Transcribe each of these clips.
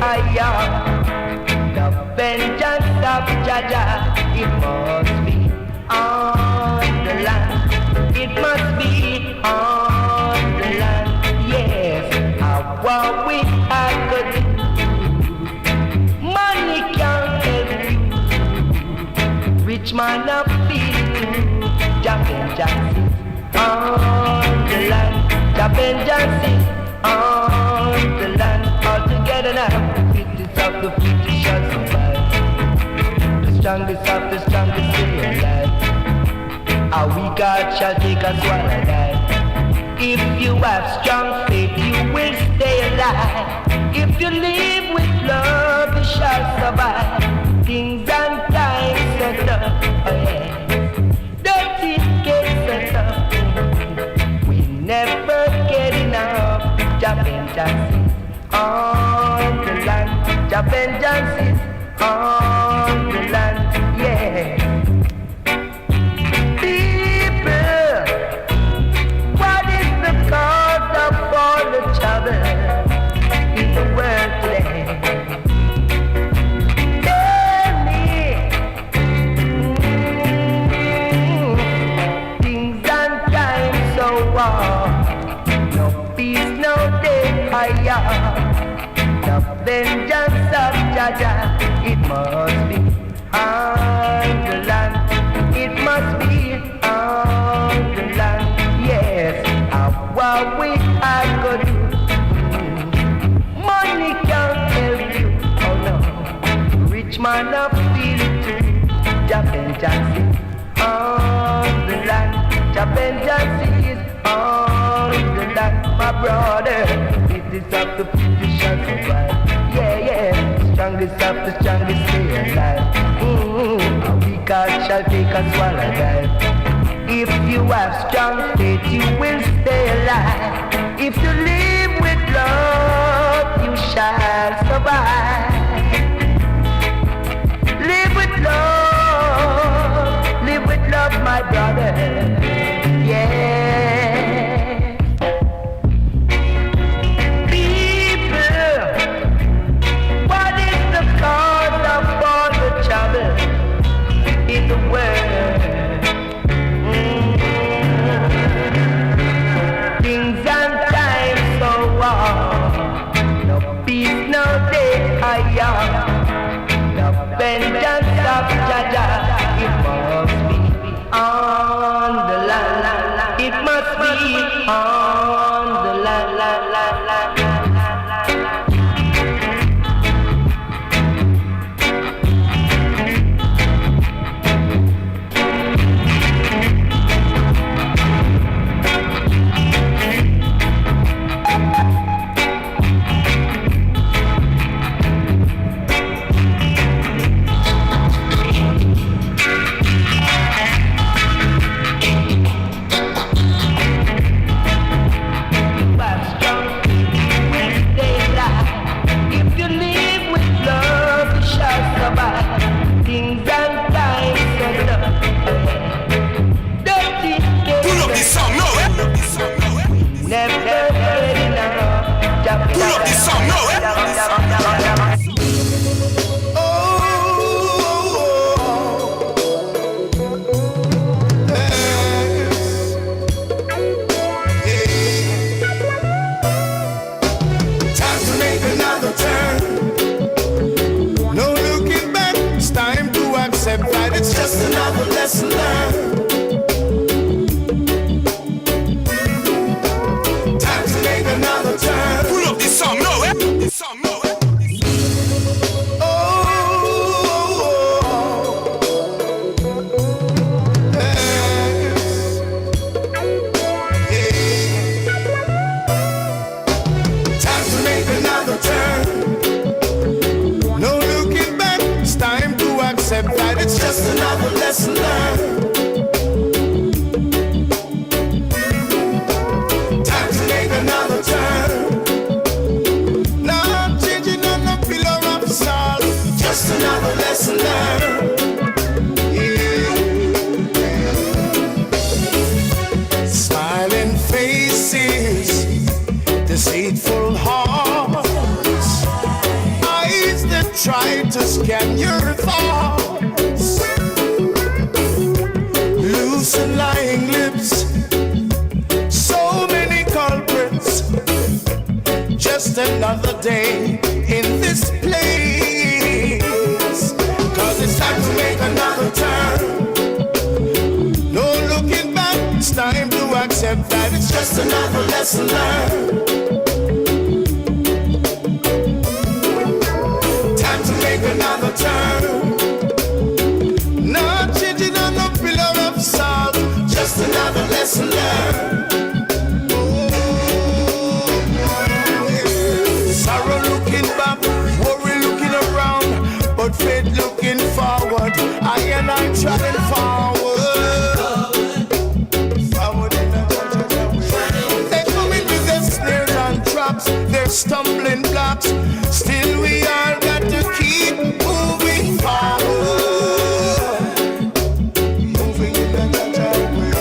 higher. The vengeance of Jaja, it must be on the land. It must be on the land. Yes, what we have to do. Money can't help you. Rich man of feeling. The vengeance is on the land. The vengeance is on the land. All together now. Fifties of the 50 shall survive. The strongest of the strongest stay alive. Our weak heart shall take us while alive. If you have strong faith, you will stay alive. If you live with love, you shall survive. Things and times are tough, oh yeah. Don't it get so tough? We never get enough. The vengeance is on the land. The vengeance is on the land, yeah. In the world today, tell me, things and times so warm, no peace, no day higher. The vengeance of Jaja, it must be on the land. It must be on the land. Yes, what we are going to do. Money can't help you, oh no. Rich man of feeling too. The vengeance is on the land. The vengeance is on the land, my brother. It is up to 50 shall survive. Yeah, yeah. Strongest of the strongest stay alive. A weak heart shall take us while alive. If you have strong faith, you will stay alive. If you live with love, you shall survive. Live with love, my brother. Yeah. People, what is the cause of all the trouble in the world? Things and times so warm. No peace, no day higher. The vengeance of Jaja, it must be on the land. It must be on the land. try to scan your thoughts. Loose and lying lips, so many culprits. Just another day in this place. Cause it's time to make another turn. No looking back, it's time to accept that it's just another lesson learned. Another turn, not changing on no pillar of salt, just another lesson learned. Sorrow looking back, worry looking around, but faith looking forward. I and I traveling forward. They come into their snares and traps, their stumbling blocks. Still we all got to keep moving forward, moving in another way.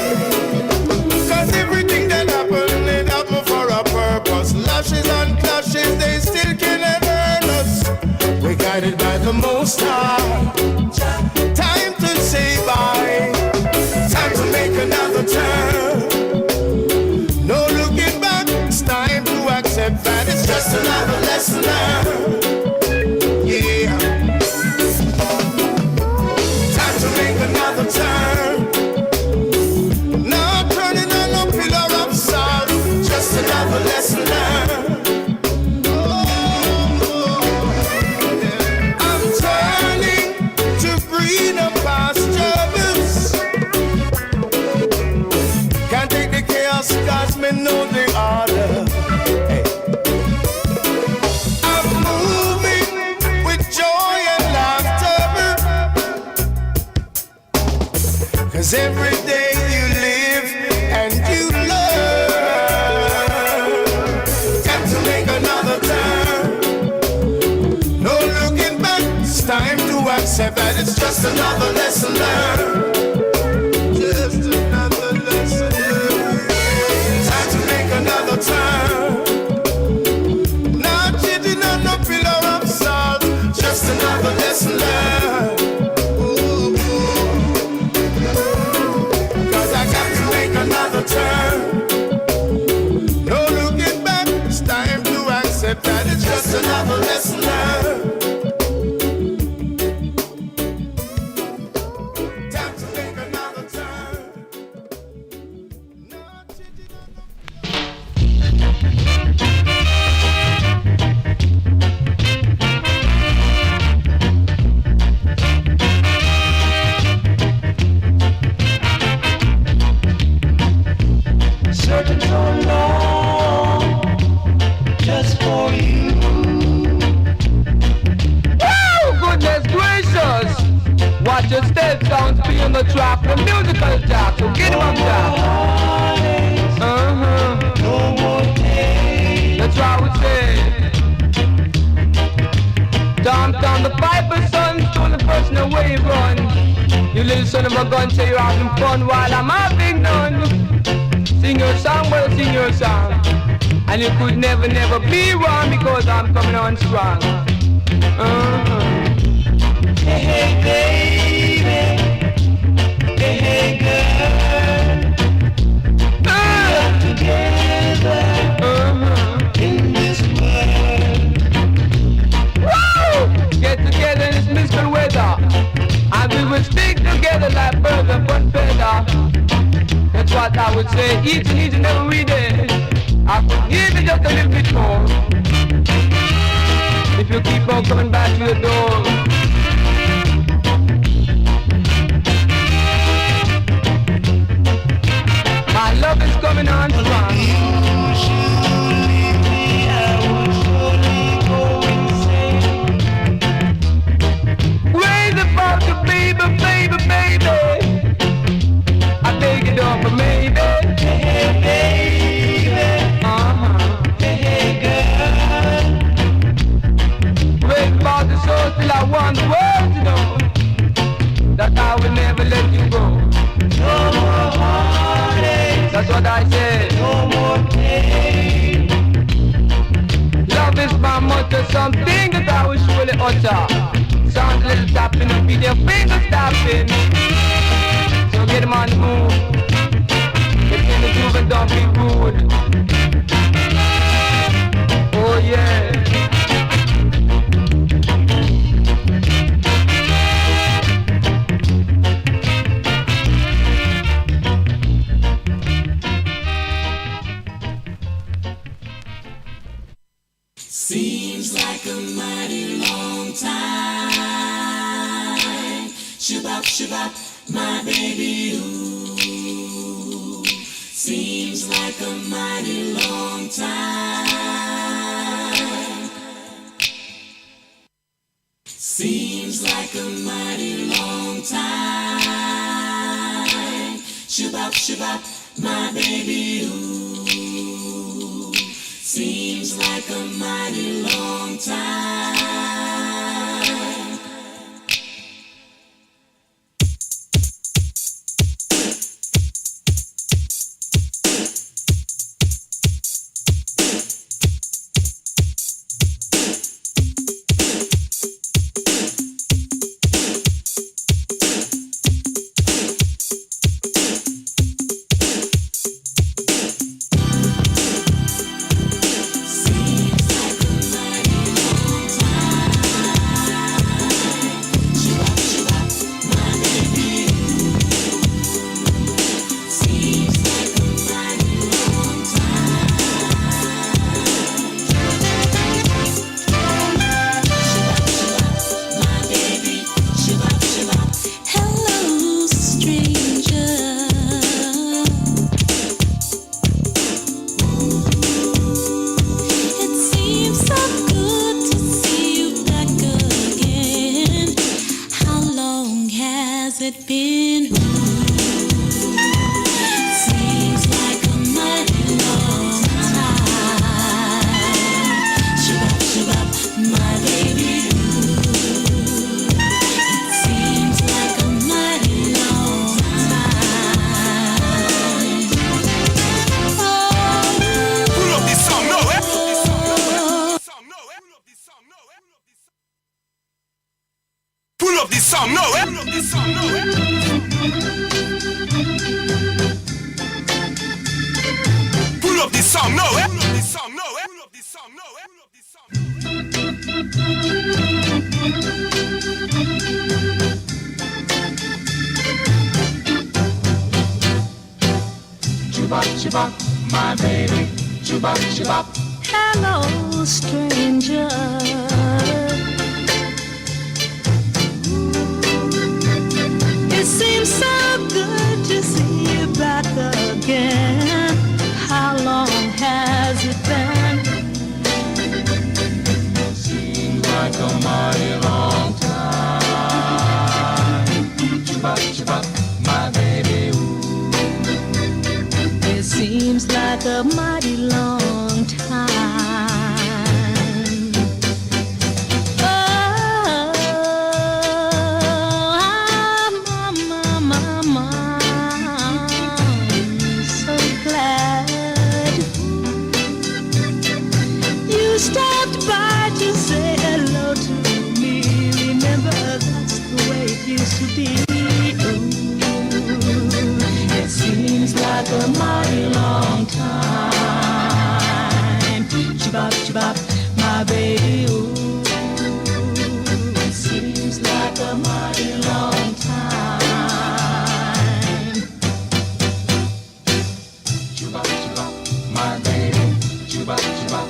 Cause everything that happened, it happened for a purpose. Lashes and clashes, they still cannot hurt us. We're guided by the Most High. Time to say bye. Time to make another turn. No looking back, it's time to accept that it's just another lesson learned. Another turn, not turning on no pillar of salt, just another lesson learned. I'm turning to greener pastures. Can't take the chaos, cause me know the order. Hey. I'm moving with joy and laughter. Cause every day you live and you learn. Time to make another turn. No looking back, it's time to accept that it's just another lesson learned. Just another lesson learned. Time to make another turn. Not cheating on no pillar of salt, just another lesson learned. Another turn. No looking back, it's time to accept that it's just another lesson learned. Time to make another turn. Searching so long, just for you. Woo! Goodness gracious! Watch your steps, sounds be on the track, the musical jack, so get him up there. No more pain. That's why we say, down the piper, son, stole the person away, run. You little son of a gun, say you're having fun while I'm having none. Sing your song, well, sing your song. And you could never be wrong because I'm coming on strong. Hey, hey, baby. Hey, hey, girl. We're together in this world. Woo! Get together in this mystical weather. And we will stick together like birds of one feather. That's what I would say each and every day. I could give you just a little bit more. If you keep on coming back to the door. My love is coming on strong. You should leave me, I will surely go insane. Raise about the baby, baby, baby. I take it off, maybe. Hey, hey, baby. Hey, hey, girl. Wait for the soul till I want the world to know that I will never let you go. No more heartache. That's what I said. No more pain. Love is my motto, something that I will surely utter. Sounds a little tapping up with your fingers tapping. So get them on the move. Get in the groove and don't be rude. Oh yeah. Seems like a mighty long time. Shabop, shabop, my baby, ooh. Seems like a mighty long time. Seems like a mighty long time. Shabop, shabop, my baby, ooh. Seems like a mighty long time. Hello, stranger. It seems so good to see you back again. How long has it been? Seems like a mighty long time. Chubba, chubba, my baby, ooh. It seems like a mighty long time. Stopped by to say hello to me. Remember, that's the way it used to be. Ooh, it seems like a mighty long time. Chibop, chibop, my baby. Ooh, it seems like a mighty long time. Chubba, chubba, my baby. Chubba, chubba.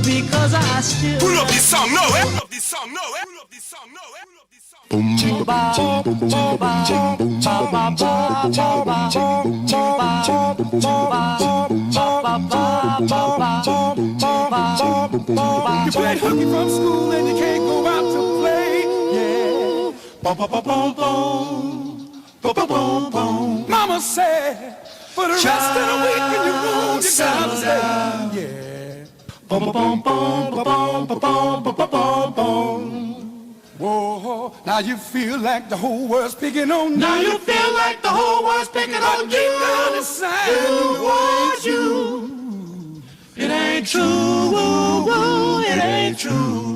Because I still pull up this song, no, eh? Pull up this song, no, eh? Pull up this song, no, eh? Pull up this song. Boom, boom, boom, boom, boom, boom, boom, boom, boom, boom. You played hooky from school and you can't go Mama said, for the rest of the week when you move, you gotta stay. Yeah. Whoa, now you feel like the whole world's picking on you. Now you feel like the whole world's picking on you. Towards you. It ain't true, woo, woo, it ain't true.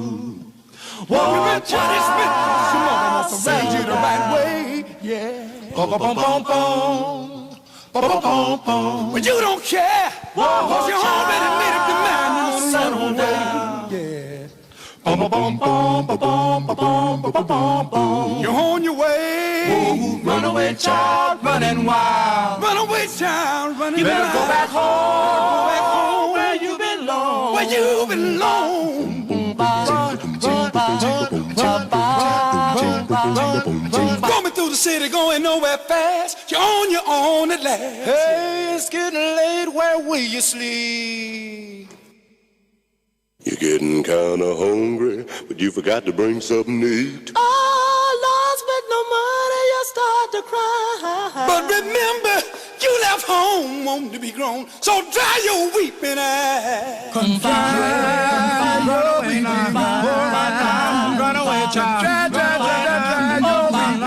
What it's been. Somebody wants to raise you the right way. Yeah. But you don't care. Cause you already made up your mind you're gonna run away. Yeah. You're on your way. Run away, child, running wild. Run away, child, running You better wild. go back home, where you belong. Where you belong. Coming through the city, going nowhere fast. You're on your own at last. Hey, it's getting late, where will you sleep? You're getting kinda hungry, but you forgot to bring something to eat. Oh, lost with no money, you start to cry. But remember, you left home wanting to be grown, so dry your weeping eyes. Run away, child.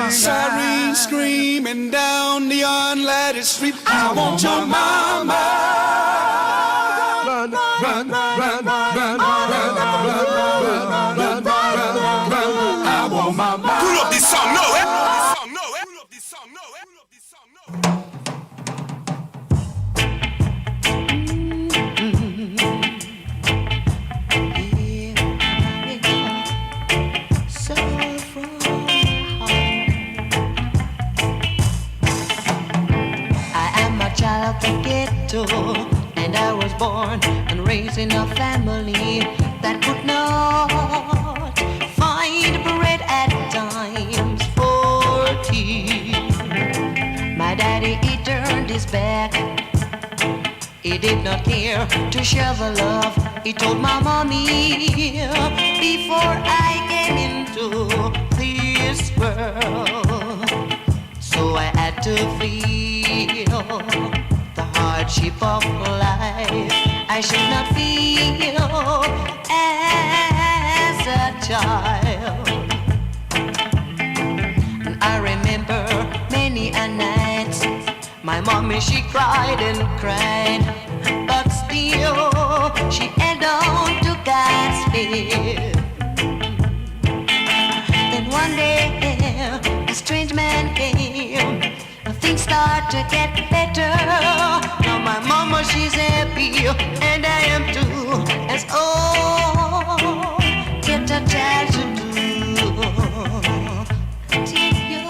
Siren screaming down the unlighted street. I want your mama. Run, run, run, run, run, run, I want my mama. Pull up this song, no, eh? Of the ghetto, and I was born and raised in a family that could not find bread at times for tea. My daddy, he turned his back. He did not care to share the love he told my mommy before I came into this world. So I had to feel the hardship of life I should not feel as a child. And I remember many a night my mommy, she cried and cried, but still she held on to God's faith. Then one day a strange man came, things start to get better. Now my mama, she's happy, and I am too, as all get a child to do. Take your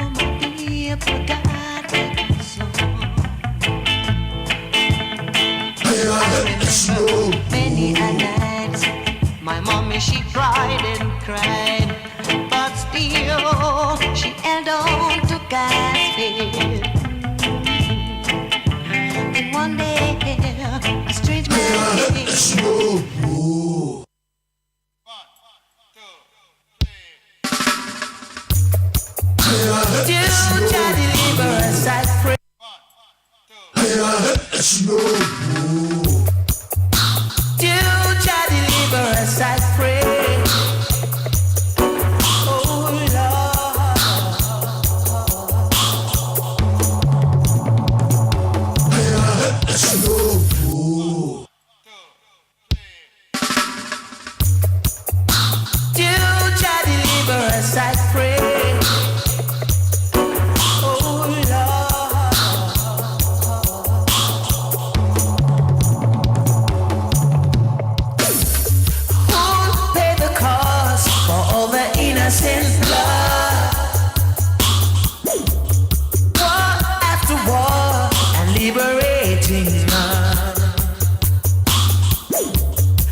oh my people, God, so I remember many a night my mommy, she cried and cried, but still she held on to God's faith. And one day a strange man came. Till Jah deliver us, I pray. Till Jah deliver us, I pray. Oh Lord. Till Jah deliver us, I pray. Innocent blood, war after war, and liberating none.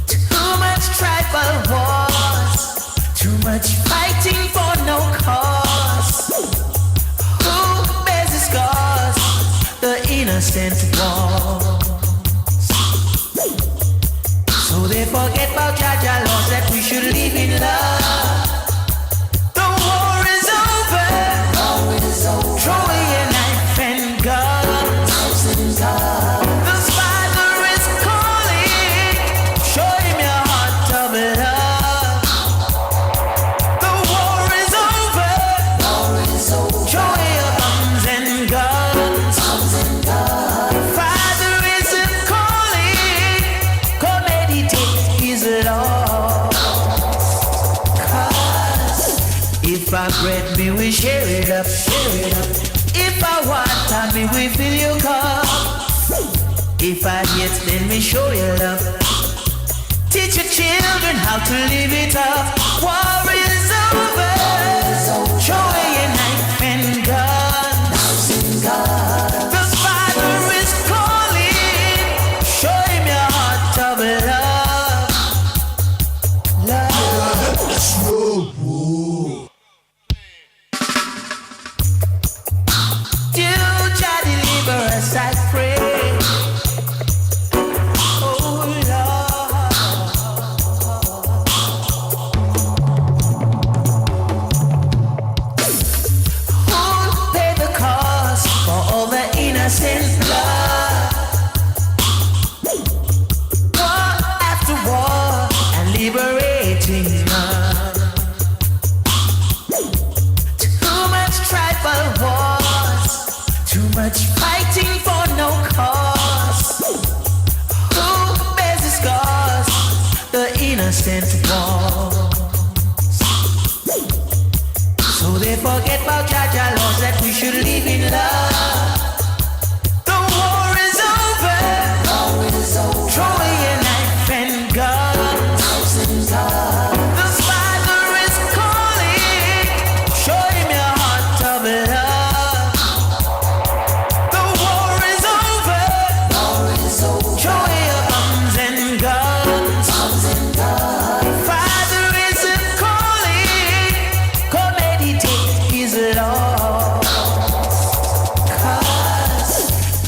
Too much tribal wars, too much fighting for no cause. Who bears the scars? The innocent ones. So they forget about Jah Jah. me we share it up, share it up. If I want, me we fill your cup. If I hate, then me show you love. Teach your children how to live it up. War is over. Show your knife and gun. The Father is calling. Show him your heart of love. Love. You try to deliver us, I pray. Innocent blood, war after war, and liberating us. Too much tribal wars, too much fighting for no cause. Who bears the scars? The innocent ones. So they forget about Jaja laws that we should live in love. Throw away your knife and guns. The Father is calling. Show him your heart of love. The war is over. Throw away your bombs and guns. Father is calling. Come meditate his law. 'Cause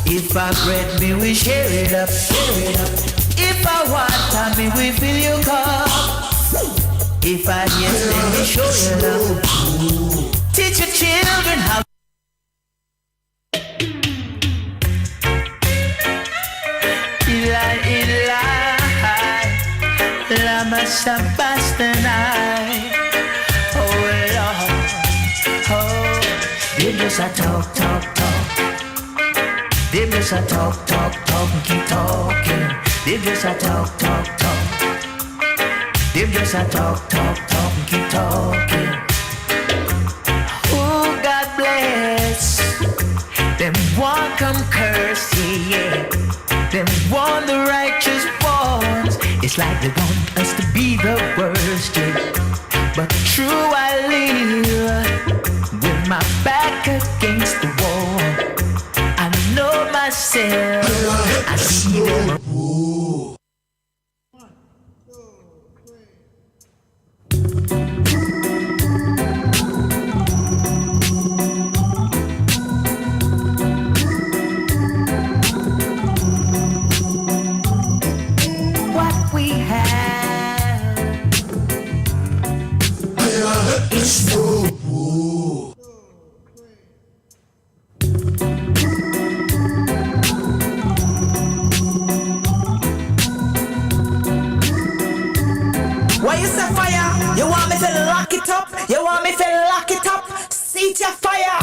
if I bread me, we share it up, share it up. If I want, me we fill your cup. If I yes, then we show you love. Teach your children how. Lama Sabastanai. Oh Lord, oh, they just a talk. They just a talk, and keep talking. They just a talk. They just a talk, and keep talking. Oh, God bless. Them one come curse, yeah. Them want the righteous ones. It's like they want us to be the worst, yeah. But true I live with my back against the wall. I know myself. I see them. What we have is true. Why you say fire? You want me to lock it up? You want me to lock it up? Seat your fire.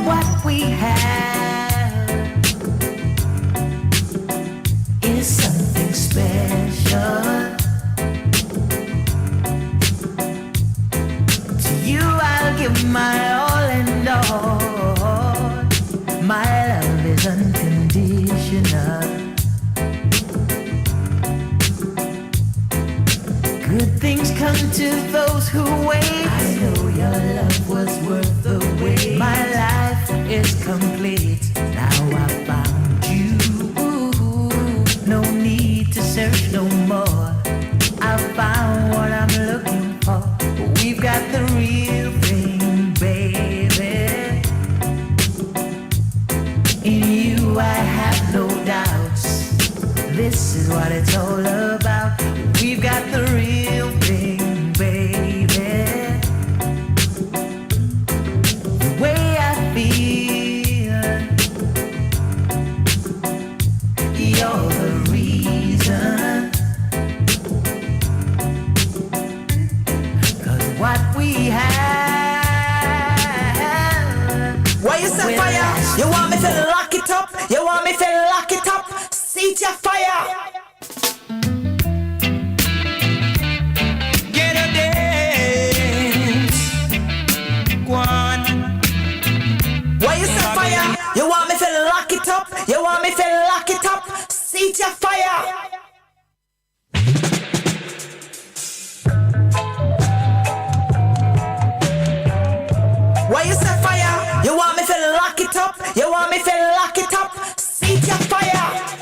What we have is something special. To you I'll give my all and all. My love is unconditional. Good things come to those who wait. I know your love was worth the wait. My life is complete. Now I found you. No need to search no more. I found what I'm looking for. We've got the real thing, baby. In you I have no doubts. This is what it's all about. We've got the real thing, baby. The way I feel, you're the reason. 'Cause what we have. Why you say fire? You want me to lock it up? Seat your fire. Get a dance. Go on. Why you say fire? You want me to lock it up? You want me to lock it up? Seat your fire. Why you say fire? You want me to lock it up? You want me to lock it up? Seat your fire.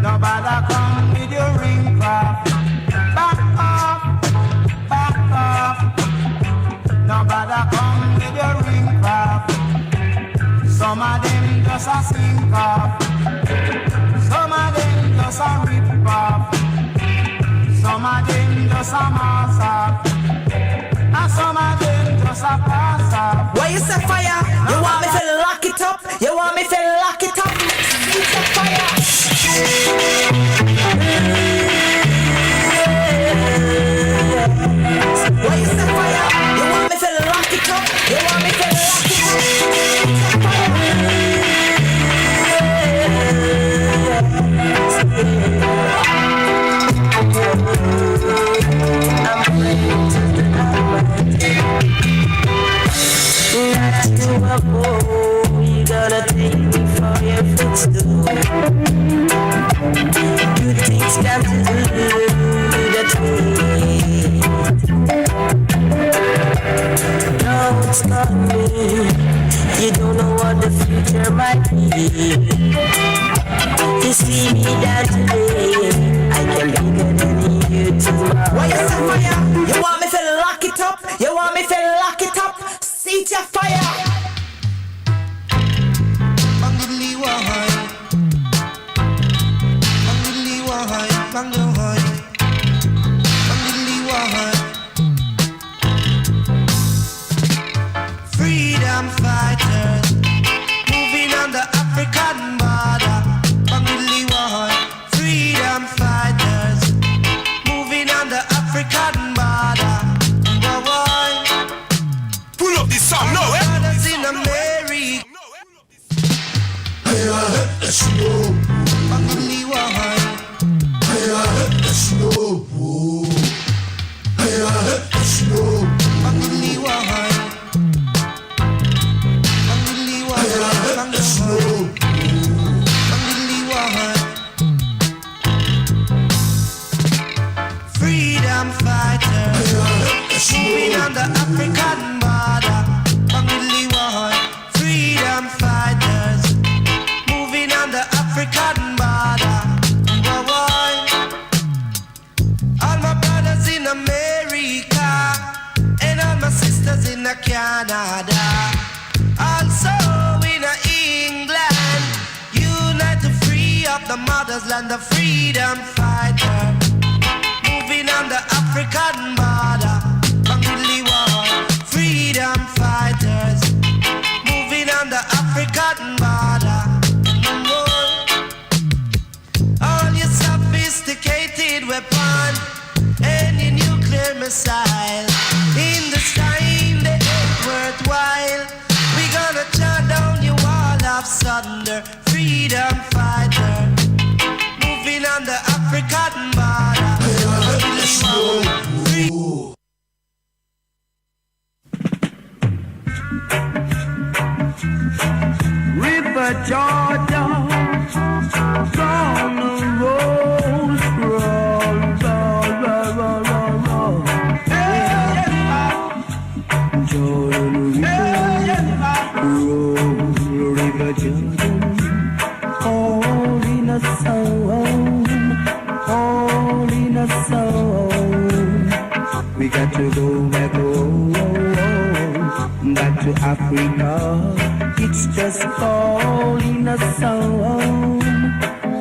Nobody come with your ring craft. Back off, back off. Nobody come with your ring craft. Some of them just a sink off. Some of them just a rip off. Some of them just a mass off. And some of them just a pass off. Why you say fire? You want me to lock it up? You want me to lock it up? Seat your fire. Why you say fire? You want me to lock it up? You want me to lock it up? I'm praying to the Almighty not to a bowl. You gotta take me for your footstool. Good things come to do that way. Don't stop me. You don't know what the future might be. You see me down today, I can be bigger than you tomorrow. Why you say fire? You want me to lock it up? You want me to lock it up? Seat your fire. Bangli wahai, bangli wahai, bangli wahai, bangli wahai. Freedom fighters moving on the African border. Bangli wahai, freedom fighters moving on the African border. Wahai, Pull up this song now, eh? brothers in America. Bangli wahai, bangli wahai, bangli wahai, bangli wahai. Freedom fighters moving on the African border. Bangli wahai, freedom fighters moving on the African border. Wahai. All my brothers in America and all my sisters in Canada, also in England, unite to free up the motherland, the freedom fighter moving on the African border. Bangli wahai, freedom fighters moving on the African border. All your sophisticated weapon and your nuclear missile in this time they ain't worthwhile. We gonna tear down your wall of thunder. Freedom fighter moving on the African border. River Jordan, gonna roll, roll, roll, roll, roll, roll. Jordan River Jordan, all in a song, all in a song. We got to go back home, back to Africa. It's just all in a song,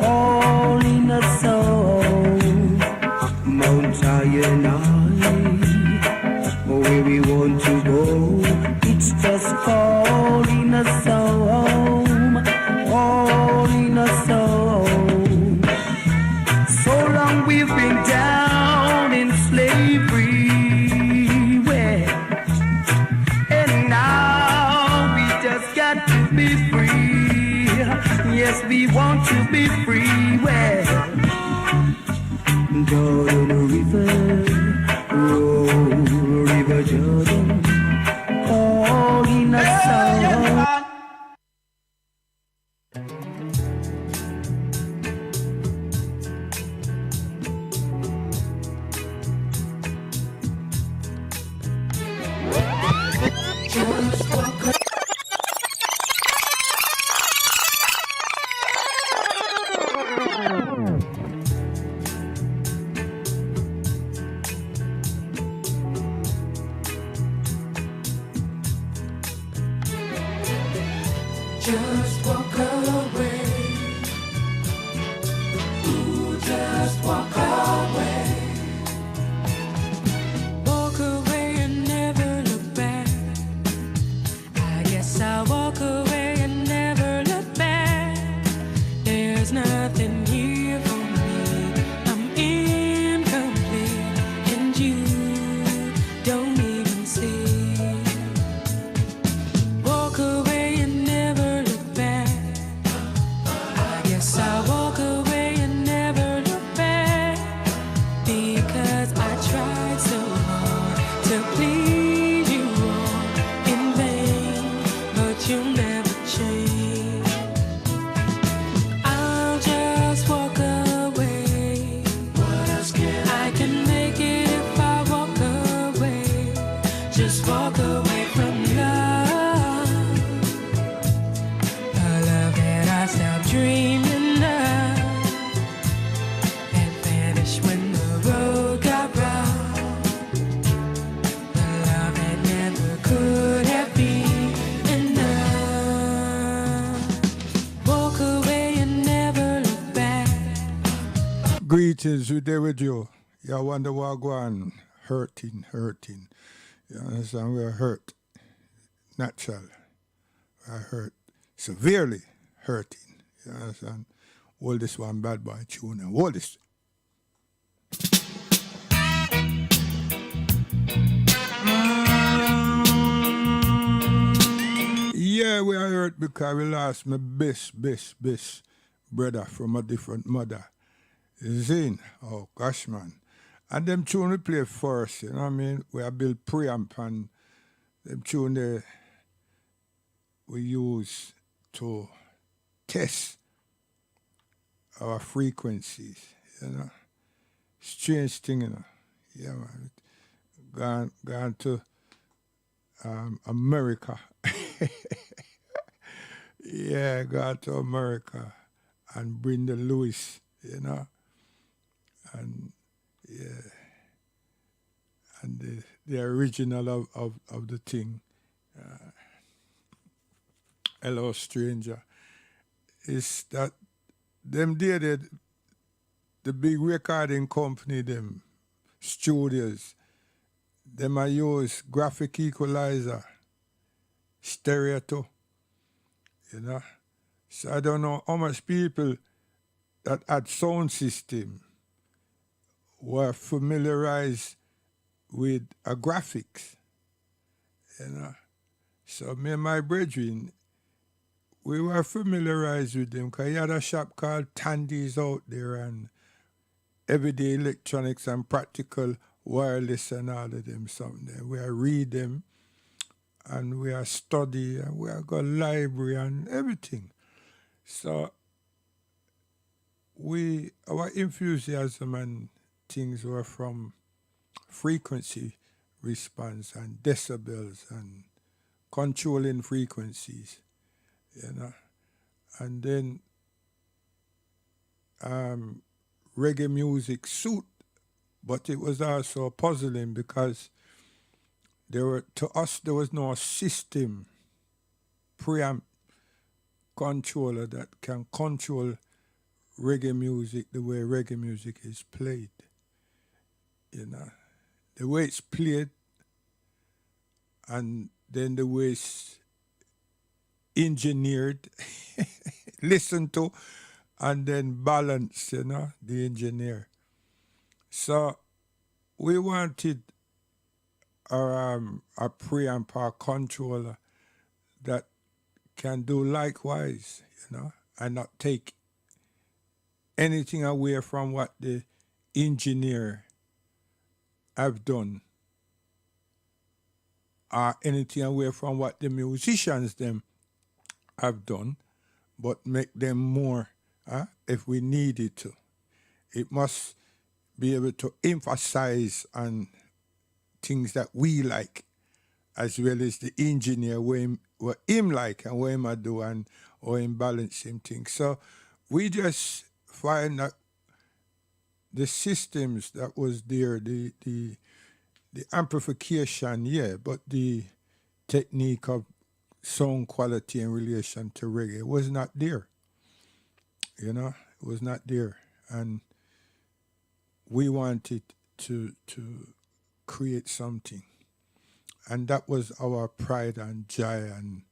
all in a song. Mount Sinai, where we want to go. It's just all in a song. going down in slavery. Well, and now we just got to be free. Yes, we want to be free. Well, Jordan River, roll, River Jordan, all in a song. Just walk away. Ooh, just walk away. Walk away and never look back. I guess I'll walk away and never look back. There's nothing here for me. I'm incomplete, and you don't even see. Walk away and never look back. I guess I'll walk away and never look back. Because I tried so hard to please you all in vain, but you'll never change. I'll just walk away. What else can I can make it if I walk away. Just walk away from love, a love that I stopped dreaming of, and vanished when the road got rough. A love that never could have been enough. Walk away and never look back. Greetings, we there with you. You wonder what go on. Hurting. You understand? We are hurt. Natural. We are hurt. Severely hurting. You understand? Hold this one bad boy tune and hold this. Yeah, we are hurt because we lost my best brother from a different mother. Zane. Oh gosh, man. And them tune we play first, you know what I mean? We are built preamp and them tune there we use to test our frequencies, you know. Strange thing, you know. Yeah, man. Gone to America. Yeah, gone to America and bring the Lewis, you know. And yeah, and the original of the thing, Hello Stranger, is that them did the big recording company, them studios, them I use graphic equalizer, stereo too, you know. So I don't know how much people that had sound system were familiarized with a graphics, you know. So me and my brethren, we were familiarized with them because he had a shop called Tandy's out there and everyday electronics and practical wireless and all of them something. We read them and we study and we go library and everything. So our enthusiasm and things were from frequency response and decibels and controlling frequencies, you know. And then reggae music suit, but it was also puzzling because to us there was no system preamp controller that can control reggae music the way reggae music is played. You know, the way it's played and then the way it's engineered, listened to, and then balanced, you know, the engineer. So we wanted a preamp or controller that can do likewise, you know, and not take anything away from what the engineer have done or anything away from what the musicians them have done, but make them more if we needed to. It must be able to emphasize on things that we like, as well as the engineer what him like and what him a do and or him balance him things. So we just find that the systems that was there, the amplification, yeah, but the technique of sound quality in relation to reggae was not there. You know, it was not there. And we wanted to create something. And that was our pride and joy and,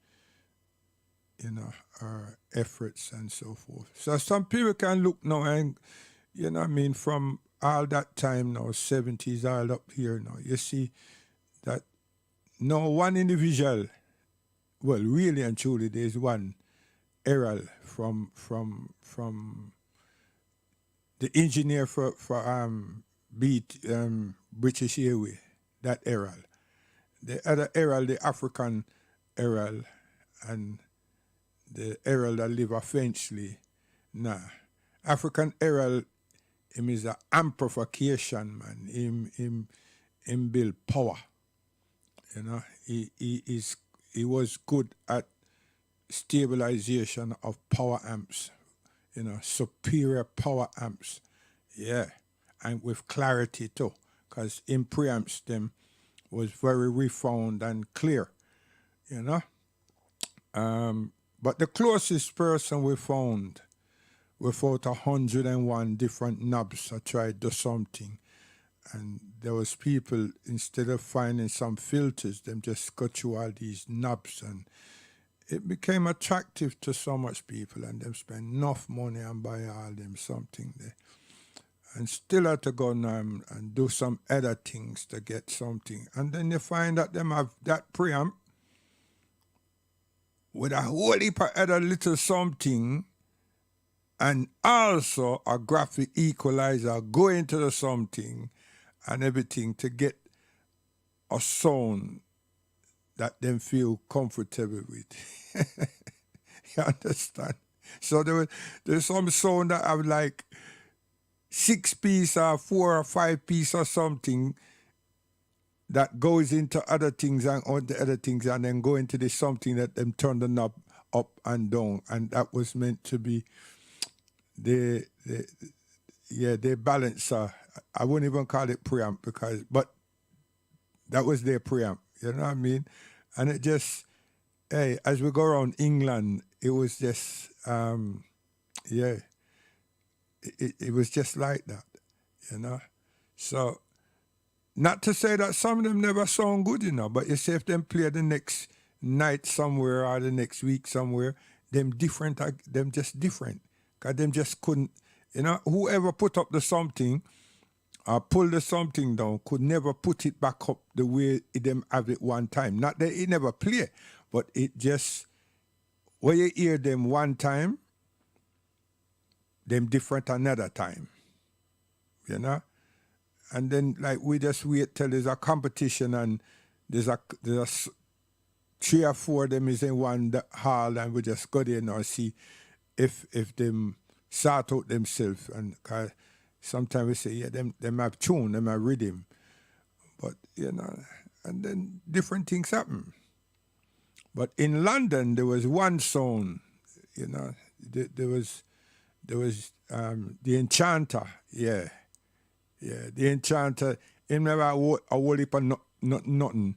you know, our efforts and so forth. So some people can look now and, you know what I mean, from all that time now, 70s, all up here now, you see that no one individual, well, really and truly, there's one Errol from the engineer for Beat British Airway, that Errol. The other Errol, the African Errol, and the Errol that live off Finchley. Nah. African Errol, him is an amplification man. Him build power. You know, he was good at stabilization of power amps, you know, superior power amps. Yeah. And with clarity too. Because in preamps them was very refined and clear, you know. But the closest person we found without 101 different knobs, I tried to do something. And there was people, instead of finding some filters, them just cut through all these knobs, and it became attractive to so much people, and them spend enough money and buy all them something there. And still had to go now and do some other things to get something. And then you find that them have that preamp with a whole heap of other little something, and also a graphic equalizer go into the something and everything to get a sound that them feel comfortable with. You understand? So there's some sound that have like 6 piece or 4 or 5 piece or something that goes into other things and on the other things, and then go into this something that them turn the knob up and down, and that was meant to be the balancer. I wouldn't even call it preamp but that was their preamp. You know what I mean? And it just, hey, as we go around England, it was just, it was just like that, you know? So, not to say that some of them never sound good, you know, but you say if them play the next night somewhere or the next week somewhere, them just different. Because them just couldn't, you know, whoever put up the something or pull the something down could never put it back up the way them have it one time. Not that it never play, but it just, when you hear them one time, them different another time, you know? And then, like, we just wait till there's a competition and there's 3 or 4 of them is in one hall, and we just go there and see if them sort out themselves. And sometimes we say, yeah, them have tune, them have rhythm. But, you know, and then different things happen. But in London, there was one sound, you know, there was the Enchanter, yeah. Yeah, the Enchanter, him never had a whole heap of nothing.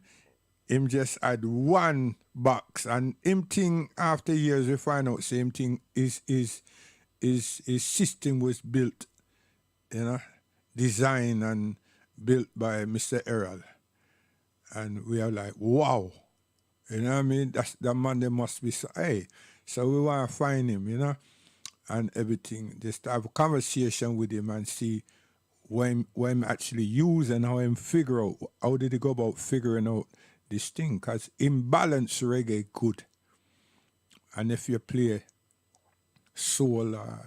Him just had one box, and him thing after years we find out same thing his system was built, you know, designed and built by Mr. Errol. And we are like, wow. You know what I mean? That man there must be so, hey. So we want to find him, you know, and everything. Just have a conversation with him and see when actually use and how him figure out, how did he go about figuring out this thing? Because imbalance reggae good. And if you play soul or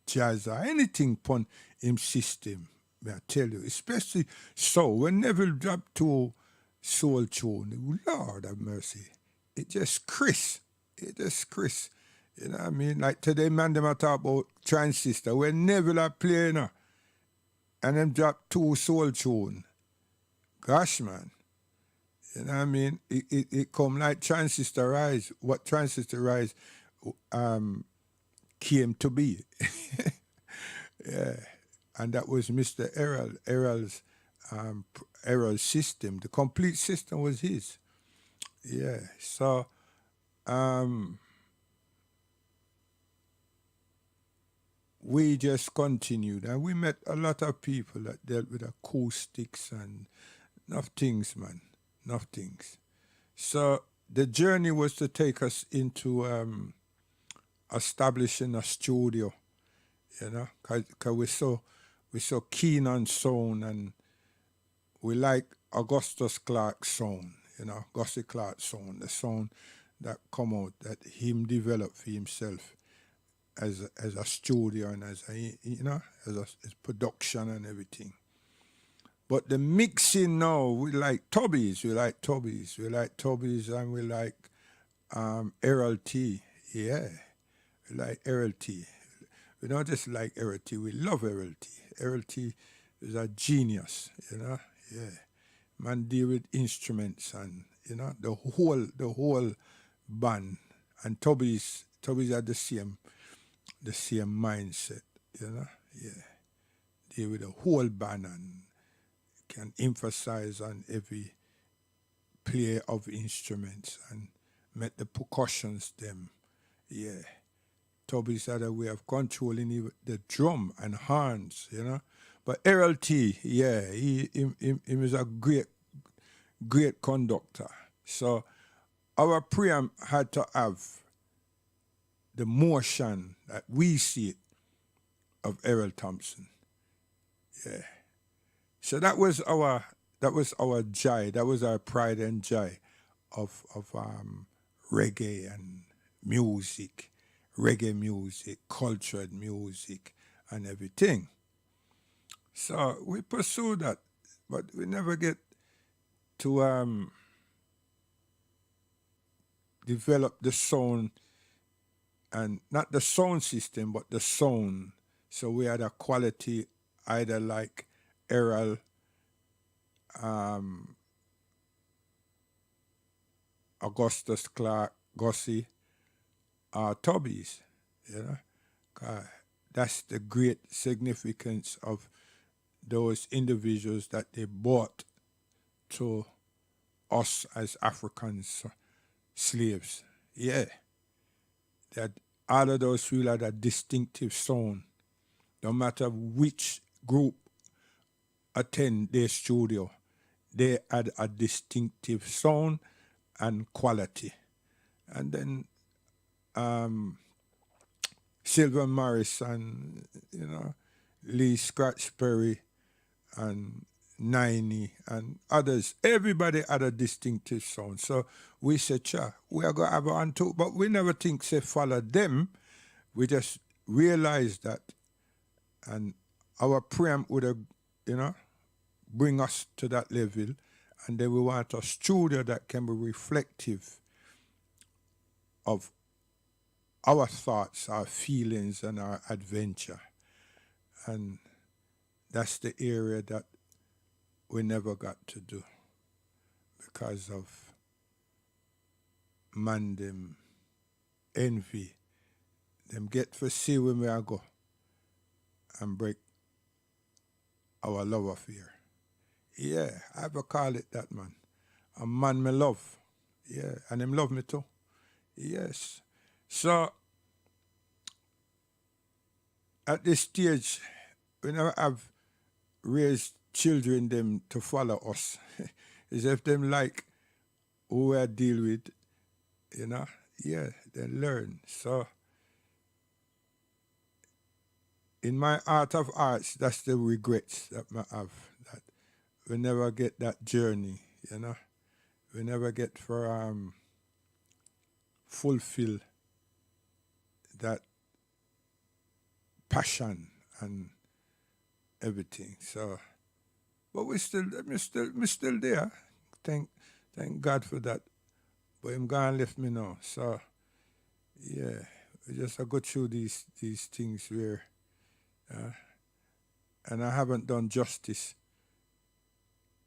jazz or anything pon him system, may I tell you, especially soul, when Neville dropped to soul tune, Lord have mercy, it just crisp. It just crisp. You know what I mean? Like today, man, them a talk about transistor. When Neville are playing, and them drop two soul tune. Gosh, man. You know what I mean? It come like Transistor Rise. What Transistor Rise came to be. Yeah. And that was Mr. Errol's system. The complete system was his. Yeah. So we just continued, and we met a lot of people that dealt with acoustics and enough things, man. Enough things. So the journey was to take us into establishing a studio, you know, because we're so keen on sound, and we like Augustus Clark's sound, you know, Gussie Clark's sound, the sound that come out that him developed for himself as a studio and as a, you know, as production and everything. But the mixing now, we like Tubbies, and we like Errol T. Yeah, we like Errol T. We don't just like Errol T, we love Errol T. Errol T is a genius, you know, yeah. Man deal with instruments and, you know, the whole band. And Tubbies had the same mindset, you know, yeah. Deal with the whole band and can emphasize on every play of instruments and make the percussions them. Yeah. Tubby's had a way of controlling even the drum and horns, you know. But Errol T, yeah, he is a great conductor. So our preamp had to have the motion that we see it of Errol Thompson. Yeah. So that was our joy. That was our pride and joy of reggae and music, cultured music, and everything. So we pursue that, but we never get to develop the sound, and not the sound system, but the sound. So we had a quality either like Errol, Augustus Clark, Gussie, Tubbies, you know. That's the great significance of those individuals that they brought to us as Africans, slaves. Yeah. That all of those people had a distinctive sound. No matter which group attend their studio, they had a distinctive sound and quality. And then Sylvan Morris and, you know, Lee Scratch Perry and Niney and others, everybody had a distinctive sound. So we said, we are going to have one too, but we never think, say, follow them. We just realized that, and our preamp would have, you know, bring us to that level, and then we want a studio that can be reflective of our thoughts, our feelings, and our adventure. And that's the area that we never got to do because of man them envy. Them get for see when we are go and break our love affair. Yeah, I ever call it that, man. A man me love. Yeah, and him love me too. Yes. So, at this stage, we never have raised children them to follow us. As if them like who we deal with, you know, yeah, they learn. So, in my art of arts, that's the regrets that I have. That we never get that journey, you know. We never get for fulfill that passion and everything. So, but me still there. Thank God for that. But him gone left me now. So, yeah, we just I go through these things where, and I haven't done justice.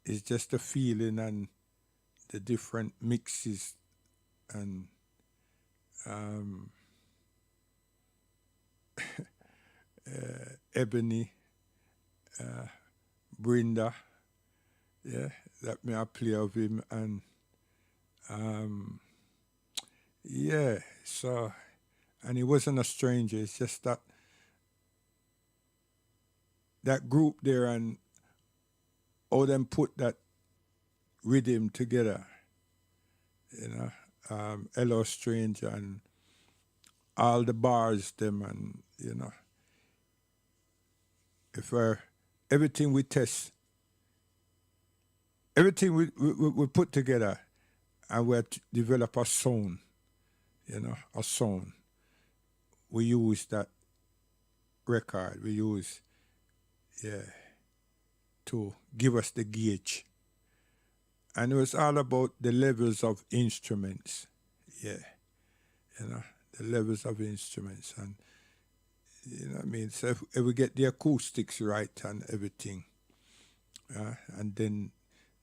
It's just the feeling and the different mixes and Ebony, Brenda, yeah, that me I play of him and yeah, so and he wasn't a stranger. It's just that group there and all them put that rhythm together, you know, Hello Stranger and all the bars them and you know, if everything we test, everything we put together and we develop a sound, you know, a sound. We use that record, we use, yeah, to give us the gauge. And it was all about the levels of instruments, yeah, you know, the levels of instruments. And, you know what I mean? So if we get the acoustics right and everything, and then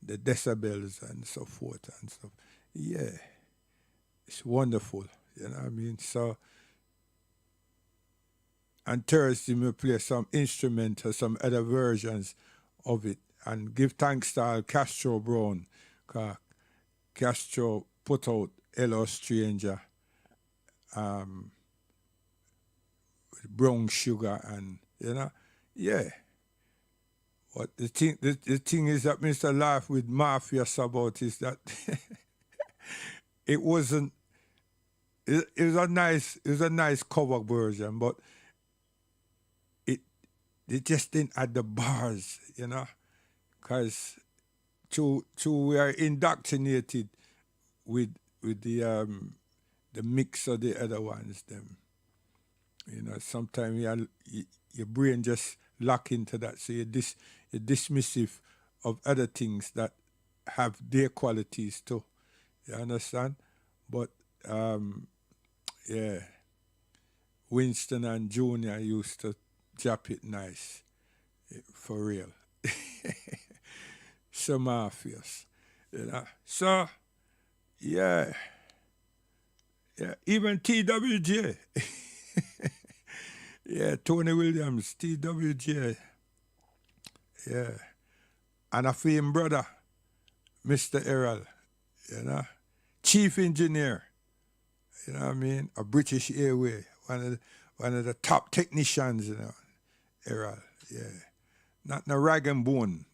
the decibels and so forth and stuff, yeah, it's wonderful, you know what I mean? So, and Thursday we play some instrument or some other versions of it and give thanks to all Castro Brown, 'cause Castro put out Hello Stranger, with brown sugar and, you know, yeah. But the thing is that Mr. Laugh with Mafia about is that it wasn't, it was a nice cover version, but they just didn't add the bars, you know, because we are indoctrinated with the mix of the other ones. Them, you know, sometimes your brain just lock into that, so you're dismissive of other things that have their qualities too. You understand? But yeah, Winston and Junior used to drop it nice, for real. So mafias, you know. So yeah, even TWJ, yeah, Tony Williams, TWJ, yeah, and a fame brother, Mr. Errol, you know, chief engineer, you know what I mean, a British Airway, one of the top technicians, you know, Errol, yeah, not no rag and bone.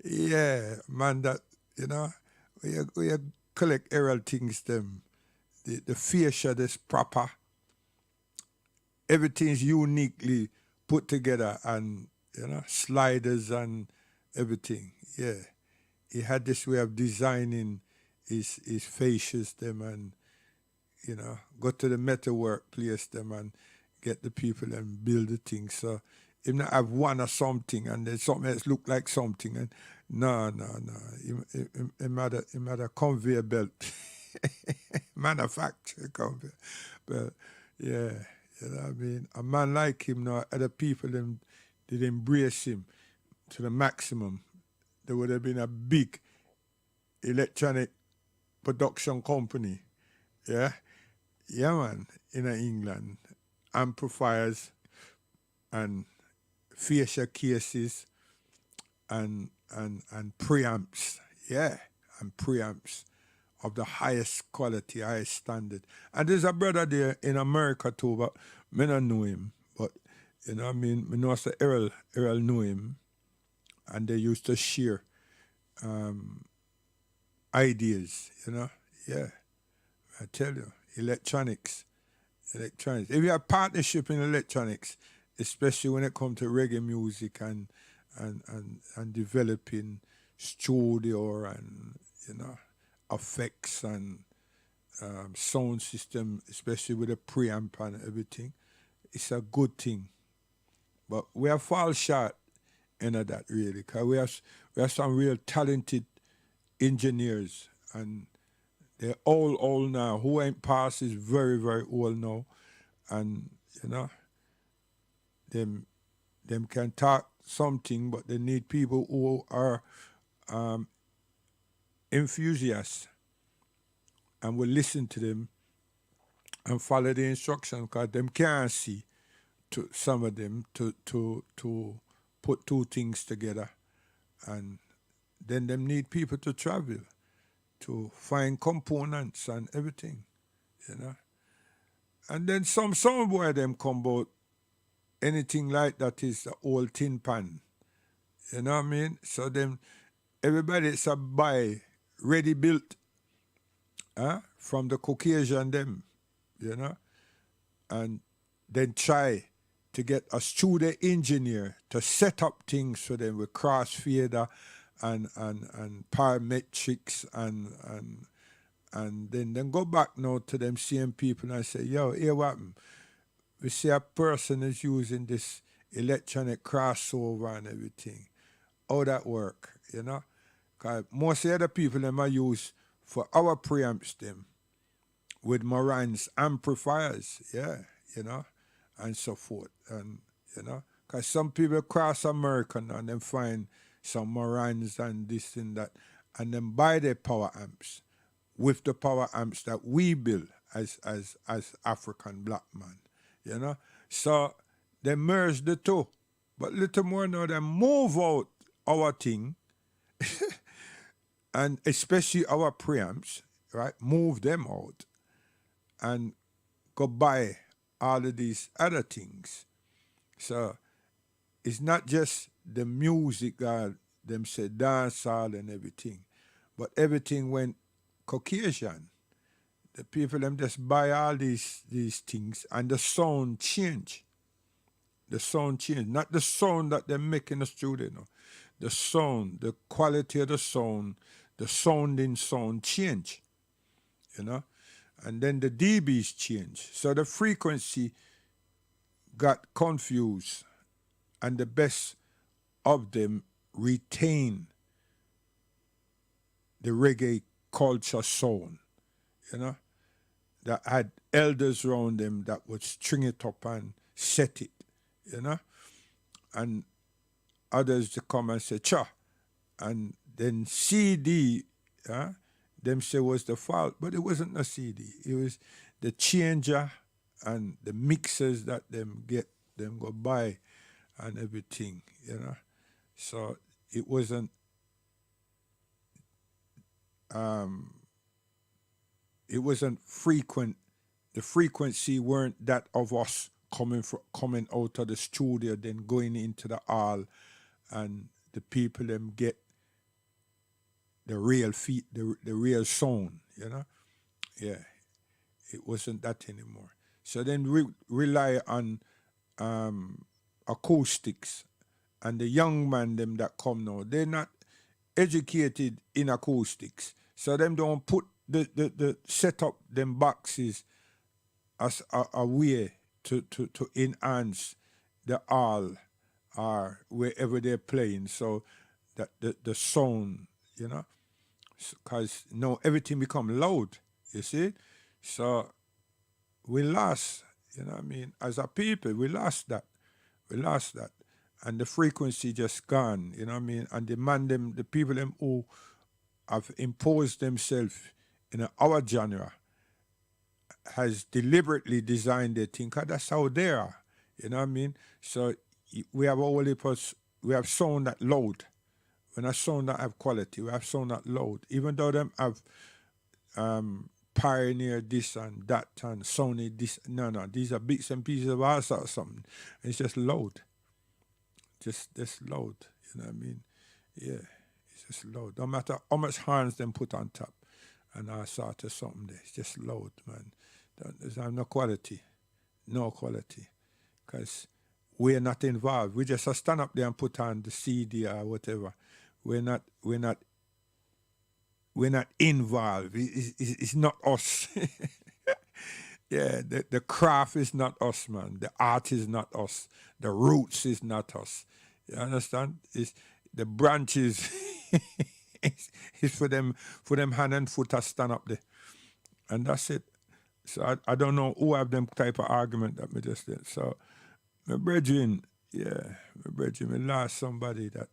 Yeah, man, that, you know, we collect Errol things, them, the fascia is proper, everything's uniquely put together and, you know, sliders and everything, yeah. He had this way of designing his fascias, them, and, you know, go to the metalwork place, them, and get the people and build the thing. So if not have one or something and then something else look like something, and no. Him had a conveyor belt. Manufacturer conveyor belt. Yeah, you know what I mean? A man like him now, other people them did embrace him to the maximum. There would have been a big electronic production company. Yeah? Yeah, man, in England. Amplifiers and fascia cases and preamps. Yeah, and preamps of the highest quality, highest standard. And there's a brother there in America too, but me don't know him. But, you know what I mean? Me know Sir Errol knew him. And they used to share ideas, you know? Yeah, I tell you, electronics, Electronics. If you have partnership in electronics, especially when it comes to reggae music and developing studio and effects and sound system, especially with the preamp and everything, it's a good thing. But we have fall short in that really, because we have some real talented engineers, and they're all old now. Who ain't passed is very, very old now. And, them can talk something, but they need people who are enthusiasts and will listen to them and follow the instructions, because them can't see to some of them to put two things together. And then them need people to travel to find components and everything, And then some boy them come about anything like that is the old tin pan. You know what I mean? So them everybody is a buy ready built from the Caucasian them, and then try to get a studio engineer to set up things for them with crossfader and parametrics and then go back now to them same people and say, yo, here what happened? We see a person is using this electronic crossover and everything. How that work, Because most of the other people them are used for our preamps them with Moran's amplifiers, and so forth. And, because some people cross American and then find some Morans and this and that, and then buy their power amps with the power amps that we build as African black man, So they merge the two. But little more now, they move out our thing, and especially our preamps, right? Move them out and go buy all of these other things. So it's not just the music, them say dancehall and everything, but everything went Caucasian. The people them just buy all these things, and the sound change. The sound change, not the sound that they make in the studio. No. The sound, the quality of the sounding sound change. And then the dBs change. So the frequency got confused, and the best of them retain the reggae culture sound, that had elders around them that would string it up and set it, and others to come and say, cha, and then CD, them say was the fault, but it wasn't a CD. It was the changer and the mixers that them go buy and everything, So it wasn't frequent. The frequency weren't that of us coming out of the studio, then going into the hall, and the people them get the real the real sound, Yeah, it wasn't that anymore. So then we rely on acoustics, and the young man them that come now, they're not educated in acoustics, so them don't put the set up them boxes as a way to enhance the hall or wherever they're playing, so that the sound, because now everything become loud, you see. So we lost, as a people, we lost that, and the frequency just gone, and the people them who have imposed themselves in our genre has deliberately designed their thing, 'cause that's how they are, So we have we have sound that loud. When I sound that have quality, we have sound that loud. Even though them have pioneered this and that and Sony this, no, these are bits and pieces of art or something. It's just loud. Just loud, Yeah, it's just loud. No matter how much horns them put on top and I sort of something there, it's just loud, man. There's no quality. no quality, because we're not involved. We just stand up there and put on the CD or whatever. We're not involved. It's not us. Yeah, the craft is not us, man. The art is not us. The roots is not us. You understand? It's the branches is for them hand and foot to stand up there. And that's it. So I don't know who have them type of argument that me just did. So my brethren, me lost somebody that,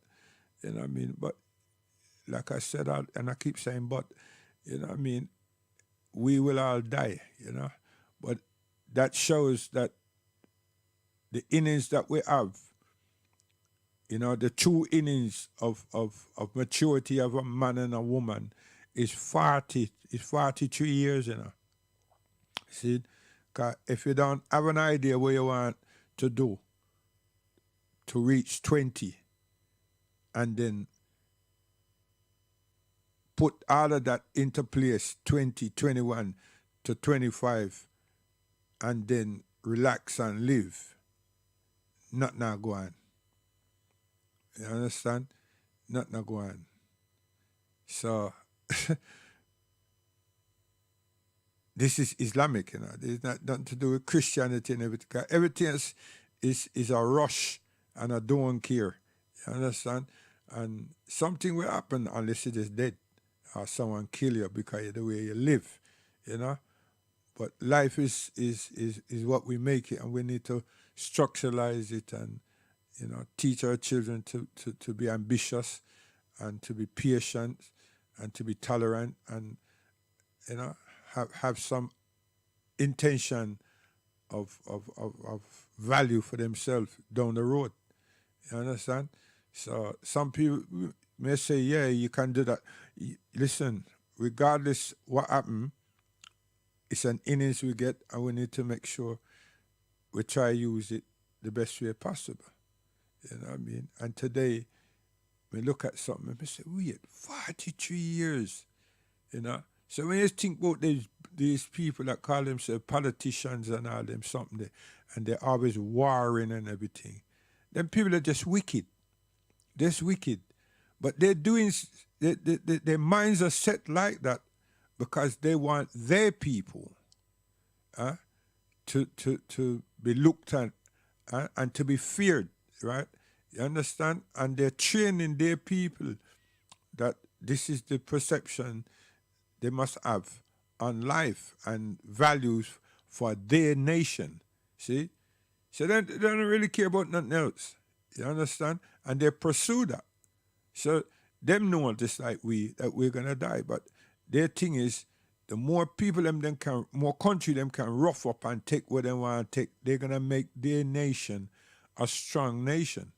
you know what I mean? But like I said, and I keep saying, but, you know what I mean? We will all die, you know? But that shows that the innings that we have, you know, the true innings of maturity of a man and a woman is 43 years, you know. See, because if you don't have an idea what you want to do to reach 20 and then put all of that into place, 20, 21 to 25, and then relax and live, not now go on. You understand? Not now go on. So, this is Islamic, you know. There's nothing to do with Christianity and everything. 'Cause everything else is a rush and a don't care. You understand? And something will happen unless you just dead or someone kill you because of the way you live, you know. But life is what we make it, and we need to structuralize it and, you know, teach our children to be ambitious and to be patient and to be tolerant and, you know, have some intention of value for themselves down the road. You understand? So some people may say, yeah, you can do that. Listen, regardless what happened, it's an innings we get, and we need to make sure we try to use it the best way possible. You know what I mean? And today, we look at something and we say, wait, 43 years, you know? So when you think about these people that call themselves politicians and all them something, and they're always warring and everything, them people are just wicked. Just wicked. But they're doing, their minds are set like that because they want their people to be looked at and to be feared, right? You understand? And they're training their people that this is the perception they must have on life and values for their nation. See? So they don't really care about nothing else. You understand? And they pursue that. So them know just like we, that we're gonna die. But their thing is, the more people more country them can rough up and take what they want to take, they're gonna make their nation a strong nation,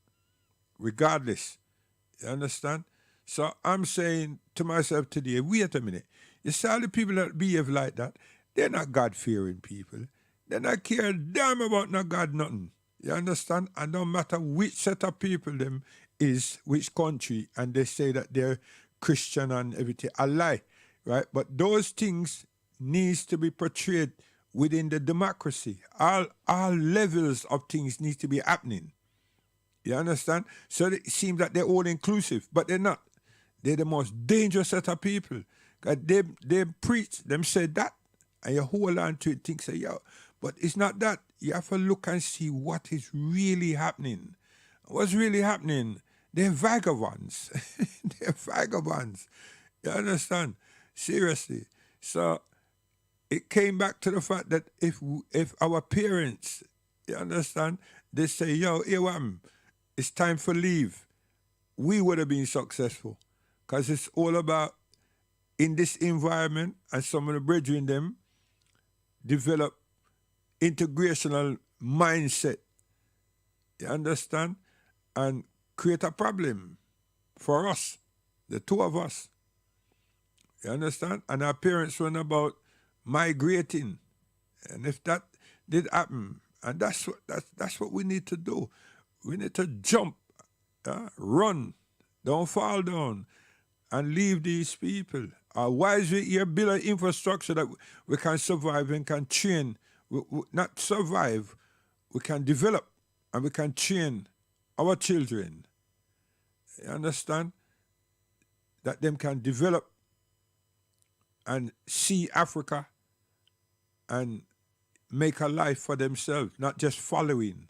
regardless. You understand? So I'm saying to myself today, wait a minute. You see all the people that behave like that, they're not God-fearing people. They not care a damn about no God nothing. You understand? And no matter which set of people them is, which country, and they say that they're Christian and everything, a lie, right? But those things needs to be portrayed within the democracy. All levels of things need to be happening. You understand? So it seems that they're all inclusive, but they're not. They're the most dangerous set of people. Because they preach, them say that, and you hold on to it, think, say, yo, but it's not that. You have to look and see what is really happening. What's really happening? They're vagabonds. They're vagabonds. You understand? Seriously. So it came back to the fact that if our parents, you understand, they say, yo, it's time for leave, we would have been successful. Because it's all about, in this environment, and some of the brethren them develop integrational mindset, you understand, and create a problem for us, the two of us. You understand? And our parents went about migrating. And if that did happen, and that's what we need to do. We need to jump, run, don't fall down, and leave these people. Otherwise, we here build an infrastructure that we can survive and can train not survive, we can develop and we can train our children. You understand? That them can develop and see Africa and make a life for themselves, not just following.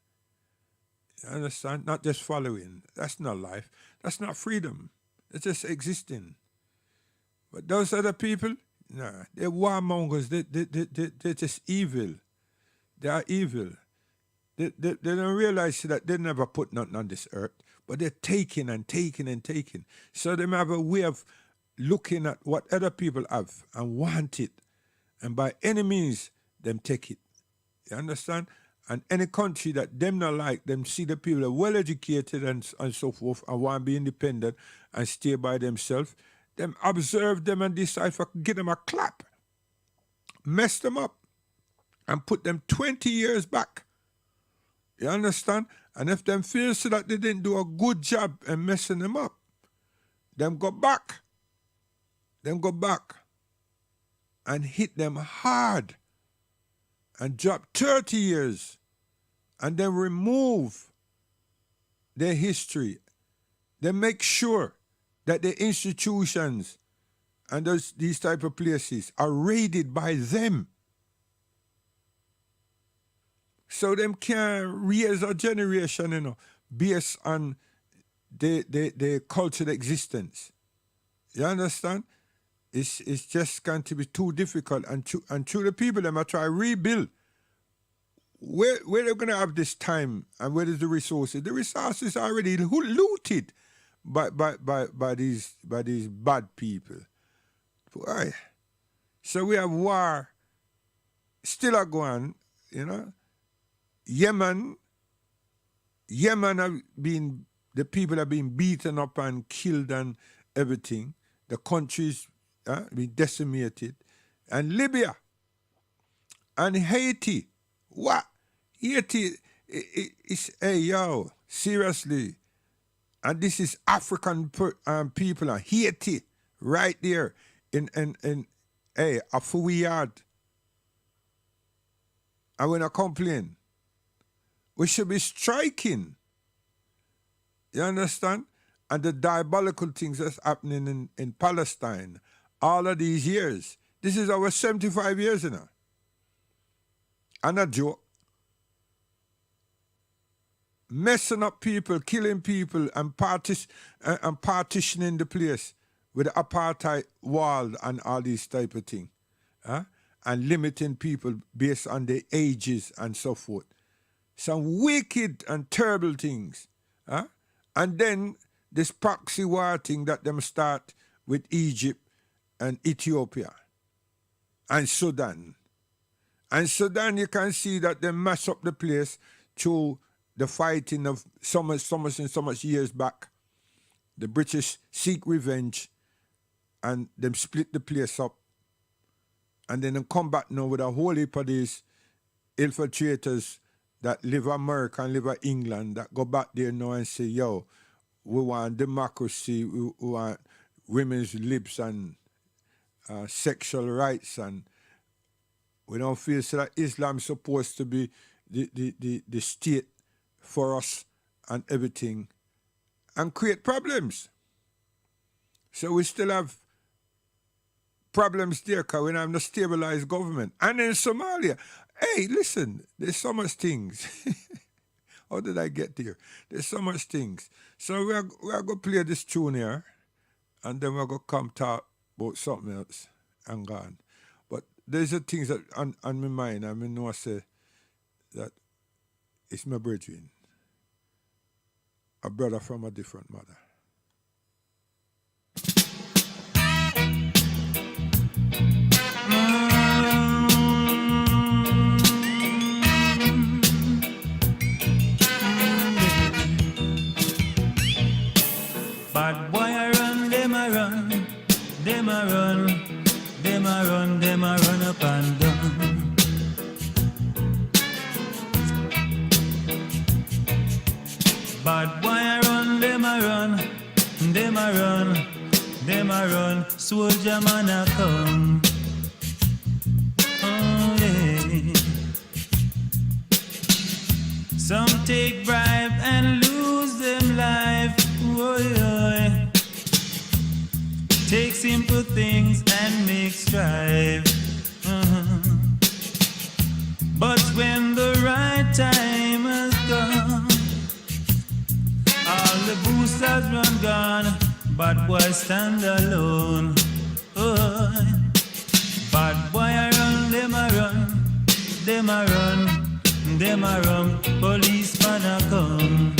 You understand? Not just following. That's not life. That's not freedom. It's just existing. But those other people, nah, they're warmongers. They're just evil. They are evil. They don't realize that they never put nothing on this earth, but they're taking and taking and taking. So they have a way of looking at what other people have and want it. And by any means, them take it. You understand? And any country that them not like, them see the people are well educated and so forth and want to be independent and stay by themselves, them observe them and decide for give them a clap, mess them up, and put them 20 years back. You understand? And if them feel so that they didn't do a good job in messing them up, them go back. Them go back and hit them hard and drop 30 years and then remove their history. They make sure that the institutions and these type of places are raided by them. So them can raise a generation, you know, based on the cultural existence. You understand? It's just going to be too difficult. And to the people, them are trying to rebuild. Where they're going to have this time and where is the resources? The resources are already looted by these bad people. Boy. So we have war still a going, you know. Yemen have been, the people have been beaten up and killed and everything. The countries been decimated. And Libya and Haiti. What? Haiti is, hey, yo, seriously. And this is African people and Haiti right there in hey, a full yard. And when I complain, we should be striking. You understand? And the diabolical things that's happening in Palestine all of these years. This is our 75 years now. And a joke. Messing up people, killing people, and partitioning the place with the apartheid wall and all these type of things. And limiting people based on their ages and so forth. Some wicked and terrible things. And then this proxy war thing that them start with Egypt and Ethiopia and Sudan. And Sudan, you can see that they mash up the place through the fighting of so much years back. The British seek revenge and them split the place up. And then they come back now with a whole heap of these infiltrators that live America and live England that go back there now and say, yo, we want democracy, we want women's lips and sexual rights, and we don't feel so that Islam is supposed to be the state for us and everything, and create problems. So we still have problems there because we don't have no stabilized government. And in Somalia, hey, listen, there's so much things. How did I get there? There's so much things. So we are going to play this tune here, and then we're going to come talk about something else and go on. But there's the things that on my mind. I mean, I say that it's my brethren, a brother from a different mother. Bad boy I run, them a run, them a run, them a run, them a run up and down. Bad boy I run, them a run, them a run, them a run. Soldier man a come. Oh yeah. Some take bribe and lose them life. Oy, oy. Take simple things and make strife. But when the right time has come, all the boosters run gone, bad boy stand alone. Oh, bad boy I run, them a run, them a run, them a run, policeman a come.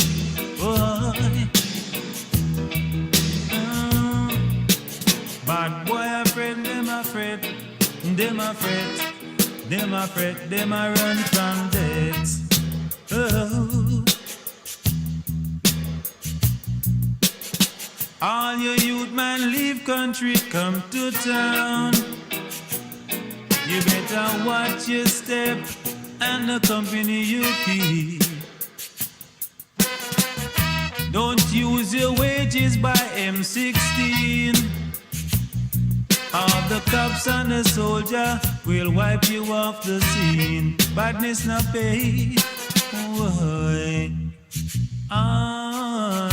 Oh, bad boy afraid, them afraid, them afraid, them afraid, them a run from death. Oh. All your youth man leave country, come to town. You better watch your step and the company you keep. Don't use your wages by M16. All the cops and the soldier will wipe you off the scene. Badness not pay. Why? I.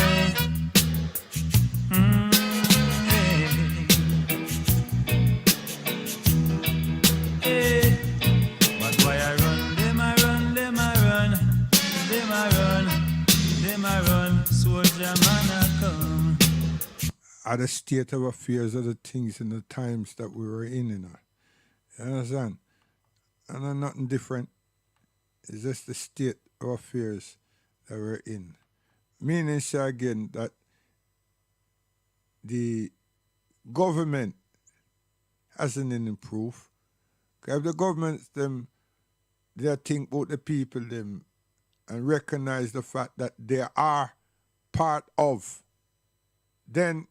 But why I run? Them I run, them I run, them I run, them I run. Soldier man I come. Are the state of affairs of the things in the times that we were in, you know. You understand? And nothing different. It's just the state of affairs that we're in. Meaning, say again, that the government hasn't improved. If the government, they think about the people, them, and recognize the fact that they are part of, then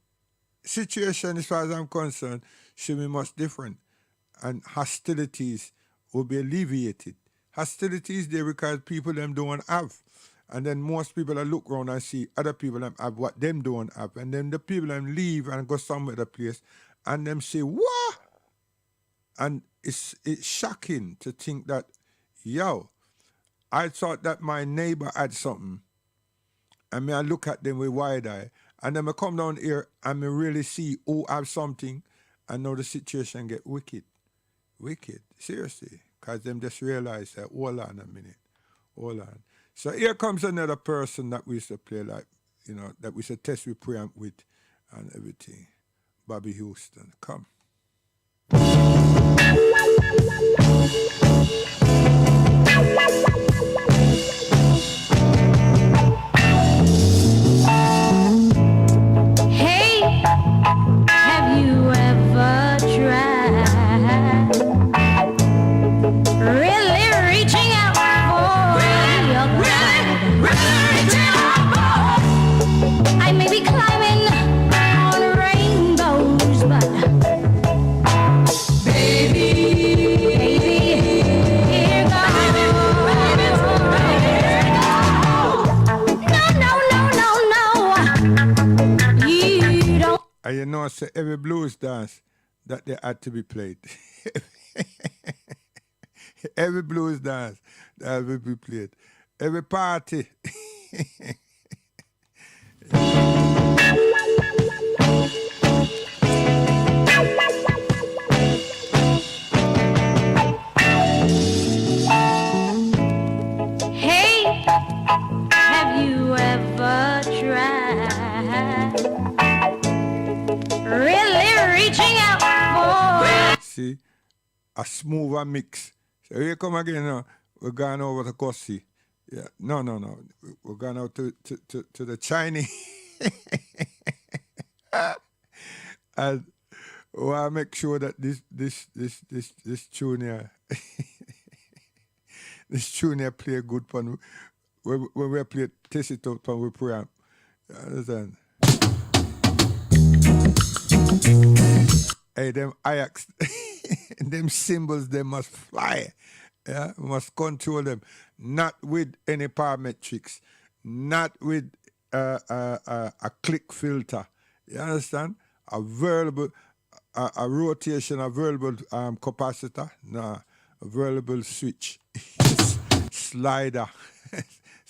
situation, as far as I'm concerned, should be much different. And hostilities will be alleviated. Hostilities there because people them don't have. And then most people that look around and see other people them have what them don't have. And then the people them leave and go some other place and them say, what? And it's shocking to think that, yo, I thought that my neighbor had something. And me I look at them with wide eye. And then I come down here and I really see who have something. And now the situation get wicked. Wicked. Seriously. Because them just realize that, hold on a minute. Hold on. So here comes another person that we used to play like, you know, that we used to test with preamp with and everything. Bobby Houston. Come. Hey, have you ever tried really reaching out for the other side? Really reaching out for. I may be climbing on rainbows, but and you know, so every blues dance that they had to be played. Every blues dance that had to be played. Every party. hey, have you ever tried really reaching out for? See, a smoother mix. So here come again now. We're going over to Gussie. Yeah, no. We're going out to the Chinese. And we want to make sure that this tune here, this tune here play good fun. When we play test it out from we preamp. You understand? Hey, them Ajax, them symbols, they must fly. Yeah, we must control them. Not with any parametrics, not with a click filter. You understand? A variable, a rotation, a variable capacitor, no, a variable switch, slider,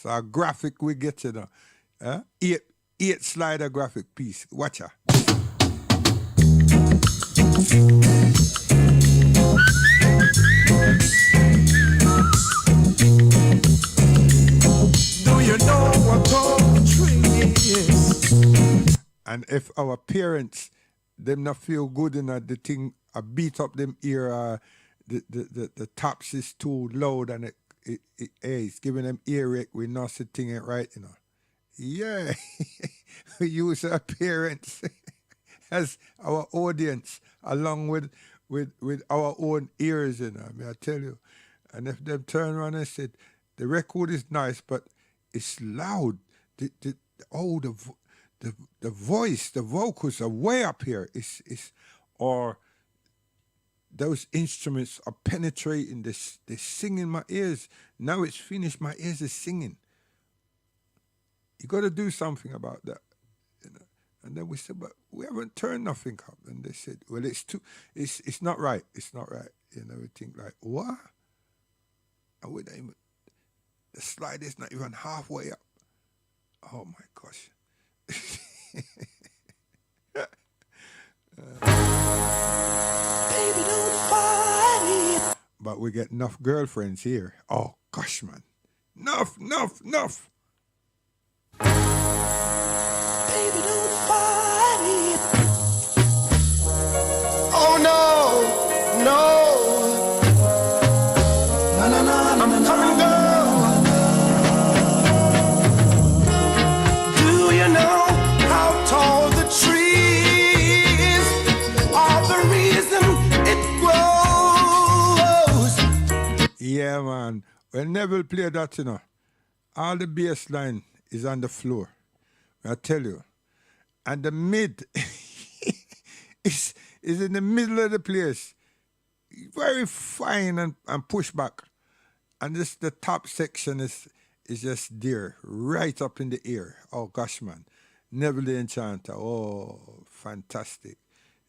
So a graphic we get, you know. Eight slider graphic piece. Watch her. Do you know what poetry is? And if our parents, them not feel good enough, the thing, beat up them ear, the tops is too loud and it's giving them earache, we not sitting it right, you know. Yeah, we use our parents as our audience along with our own ears, you know. I mean, I tell you. And if them turn around and said, the record is nice, but it's loud. The voice, the vocals are way up here. Or those instruments are penetrating. They sing in my ears. Now it's finished. My ears is singing. You got to do something about that. You know? And then we said, but we haven't turned nothing up. And they said, well, it's not right. It's not right. You know, we think like, what? And we don't even, the slide is not even halfway up. Oh my gosh. Baby, don't fight it. But we get enough girlfriends here. Oh gosh, man. Enough. Baby, don't fight it. Oh no, no. I'm coming, girl. Do you know how tall the trees are? The reason it grows. Yeah, man. When Neville played that, you know, all the bass line is on the floor. I tell you. And the mid is in the middle of the place. Very fine and push back. And this the top section is just there, right up in the ear. Oh gosh, man. Neville the Enchanter. Oh, fantastic.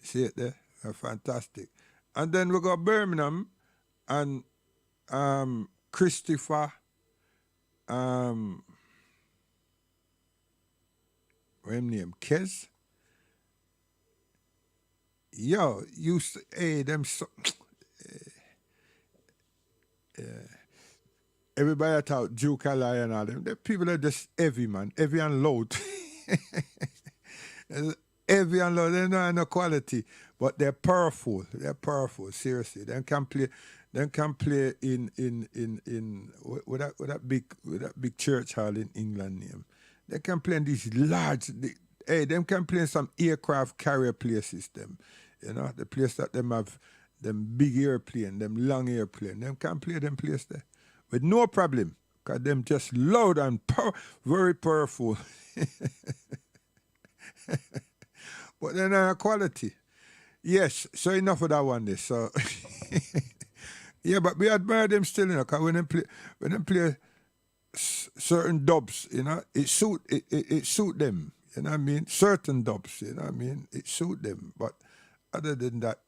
See it there? Fantastic. And then we got Birmingham and Christopher. What his name? Kez? Yo, them so everybody I thought Duke Ally and all them, the people are just heavy, man. Heavy and loud. Heavy and loud. They don't have no quality. But they're powerful. They're powerful, seriously. They can play in with that big church hall in England name. They can play in these large them can play in some aircraft carrier places, them. You know, the place that them have them big airplane, them long airplane. Them can play them place there. With no problem. Because them just loud and very powerful. But then quality. Yes, so enough of that one there. So yeah, but we admire them still, you know, because when them play certain dubs, you know, it suit them. You know what I mean? Certain dubs, you know what I mean? It suit them. But other than that,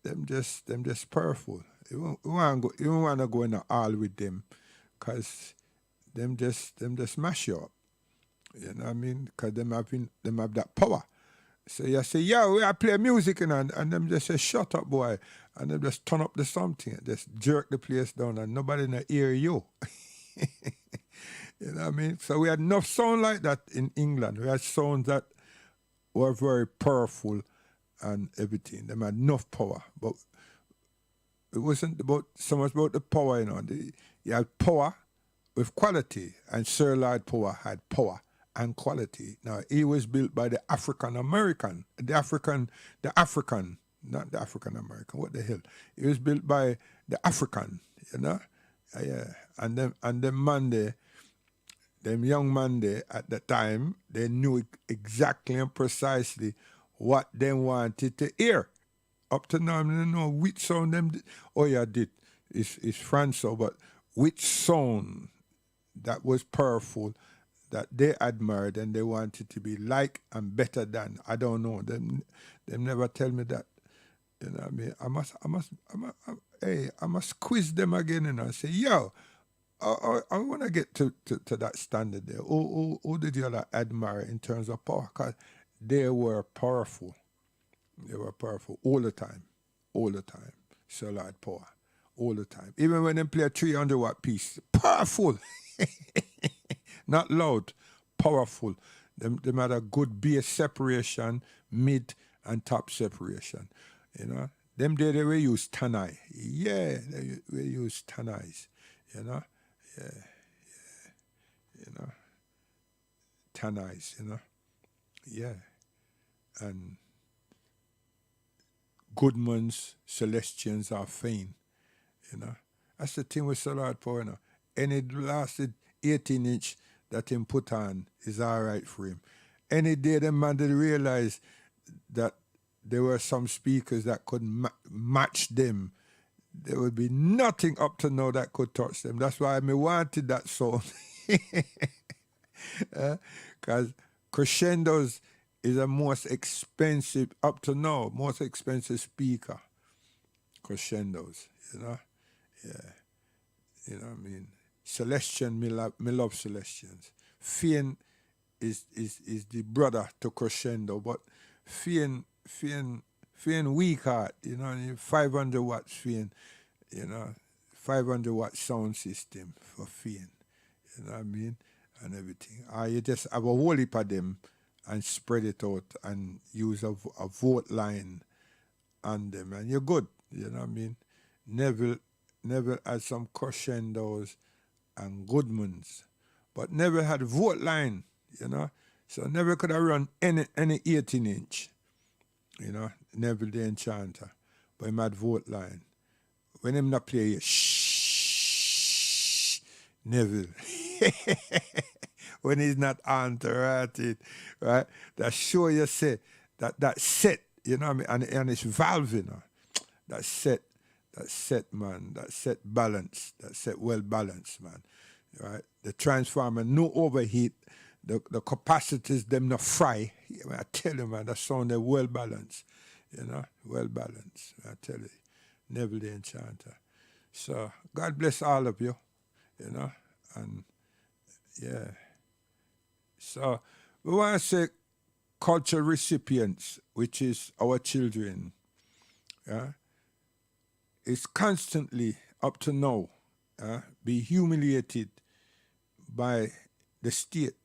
them just powerful. You don't want to go in a hall with them, cause them just mash you up. You know what I mean? Cause them have that power. So you say, yo, I play music and them just say, shut up, boy, and them just turn up the something, just jerk the place down, and nobody not hear you. You know what I mean? So we had enough sound like that in England. We had sounds that were very powerful and everything. Them had enough power, but it wasn't so much about the power, you know. You had power with quality, and Sir Lloyd Power had power and quality. Now, he was built by the African American, not the African American. What the hell? He was built by the African, you know. Yeah, and them man there, them young man there at the time, they knew exactly and precisely what they wanted to hear. Up to now, I don't know which sound them did. Oh yeah, did. It's Franco, but which sound that was powerful that they admired and they wanted to be like and better than. I don't know. Them never tell me that. You know what I mean? I must quiz them again and I say, yo, I want to get to that standard there. Who did you like admire in terms of power? 'Cause they were powerful. They were powerful all the time. All the time. So Lord Power. All the time. Even when they play a 300-watt piece. Powerful. Not loud. Powerful. Them had a good bass separation, mid and top separation. You know. Them day they will use tanai. Yeah, they will use tanais. You know. Yeah. You know. Tanais, you know. Yeah. And Goodmans, Celestians are fain, you know. That's the thing with Solar Power, you know. Any lasted 18-inch that him put on is all right for him. Any day the man did realize that there were some speakers that could match them, there would be nothing up to now that could touch them. That's why I wanted that sound. Because Crescendos is the most expensive, up to now, most expensive speaker. Crescendos, you know? Yeah. You know what I mean? Celestian, me love Celestians. Fian is the brother to Crescendo, but Fian weak heart, you know, 500 watts Fian, you know, 500 watt sound system for Fian, you know what I mean? And everything. You just have a whole heap of them and spread it out and use a vote line on them, and you're good, you know what I mean? Neville had some crescendos and Goodmans, but never had vote line, you know? So never could have run any 18-inch, you know, Neville the Enchanter, but him had vote line. When him not play, shh, Neville. When he's not on to write it, right? That show you say, that set, you know what I mean? And it's valve, you know? That set, man, that set balance, that set well balanced, man, right? The transformer, no overheat, the capacitors, them not fry. I tell you, man, that sound they well balanced, you know, well balanced. I tell you, Neville the Enchanter. So God bless all of you, you know, and yeah. So we want to say culture recipients, which is our children, yeah, is constantly, up to now, be humiliated by the state,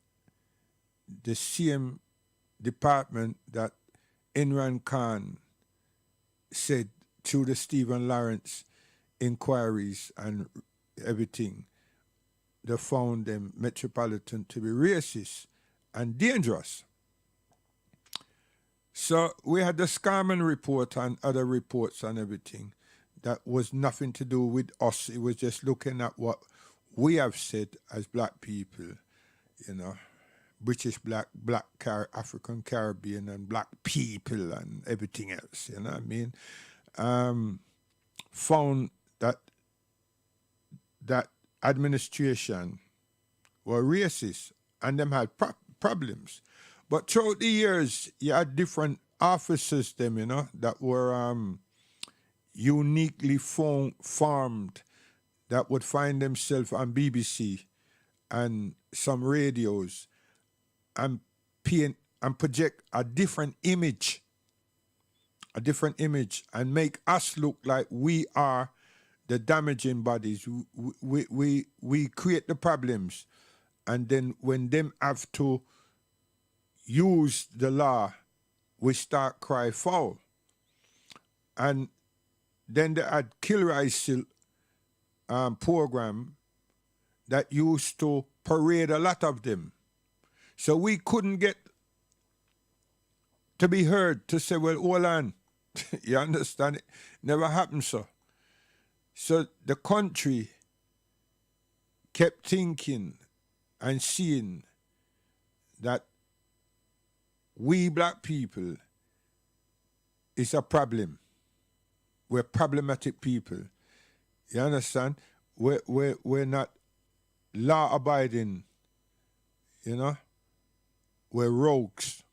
the same department that Imran Khan said through the Stephen Lawrence inquiries and everything, they found them Metropolitan to be racist and dangerous. So we had the Scarman report and other reports and everything that was nothing to do with us. It was just looking at what we have said as black people, you know, British black African Caribbean and black people and everything else, you know what I mean? Found that administration were racist and them had problems. But throughout the years, you had different officers, them, you know, that were uniquely formed, that would find themselves on BBC and some radios and project a different image and make us look like we are the damaging bodies. We create the problems, and then when them have to use the law, we start cry foul. And then they had Kilroy Silk program that used to parade a lot of them. So we couldn't get to be heard to say, well, hold on. You understand? It never happened, so. So the country kept thinking and seeing that we black people is a problem. We're problematic people. You understand? We're not law-abiding, you know? We're rogues.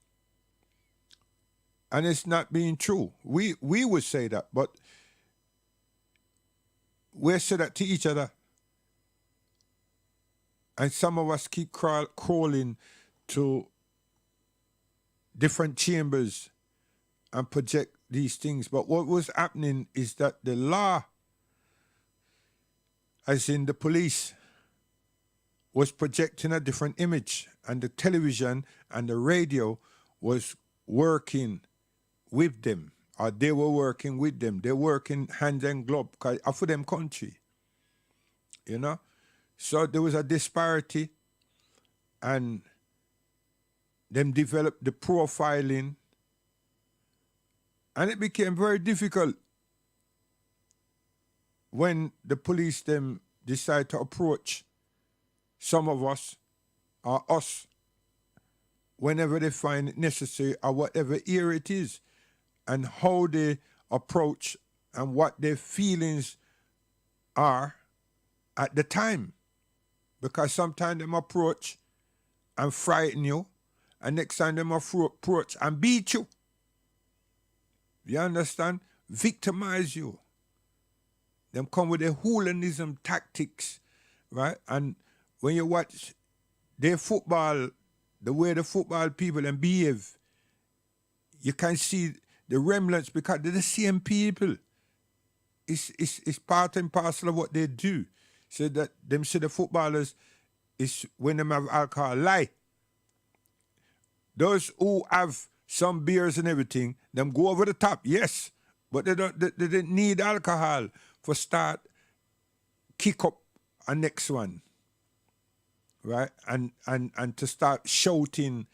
And it's not being true. We would say that, but we say that to each other. And some of us keep crawling to different chambers and project these things. But what was happening is that the law, as in the police, was projecting a different image, and the television and the radio was working with them, or they were working with them. They're working hand in glove, because for them country, you know? So there was a disparity, and them developed the profiling, and it became very difficult when the police them decide to approach some of us, or us, whenever they find it necessary, or whatever era it is, and how they approach and what their feelings are at the time. Because sometimes them approach and frighten you, and next time them approach and beat you. You understand? Victimize you. Them come with their hooliganism tactics, right? And when you watch their football, the way the football people and behave, you can see the remnants, because they're the same people. It's part and parcel of what they do. So that them see the footballers is when them have alcohol, lie. Those who have some beers and everything, them go over the top, yes, but they didn't need alcohol for start kick up a next one, right? And to start shouting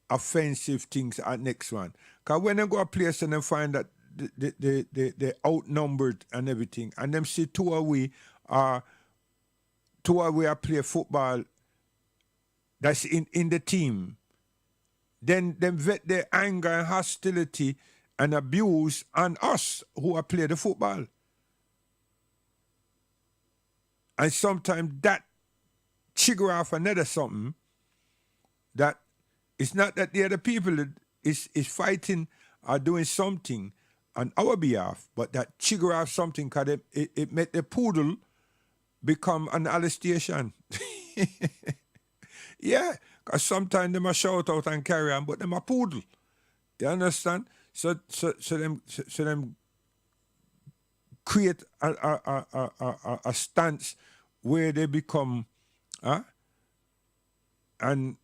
offensive things at next one. Because when they go a place and they find that they're outnumbered and everything, and them see two away are play football that's in the team, then them vet their anger and hostility and abuse on us who are play the football. And sometimes that trigger off another something that it's not that the other people is fighting or doing something on our behalf, but that trigger off something because it made the poodle become an molestation. Yeah, because sometimes them a shout out and carry on, but them a poodle. You understand? So them create a stance where they become, and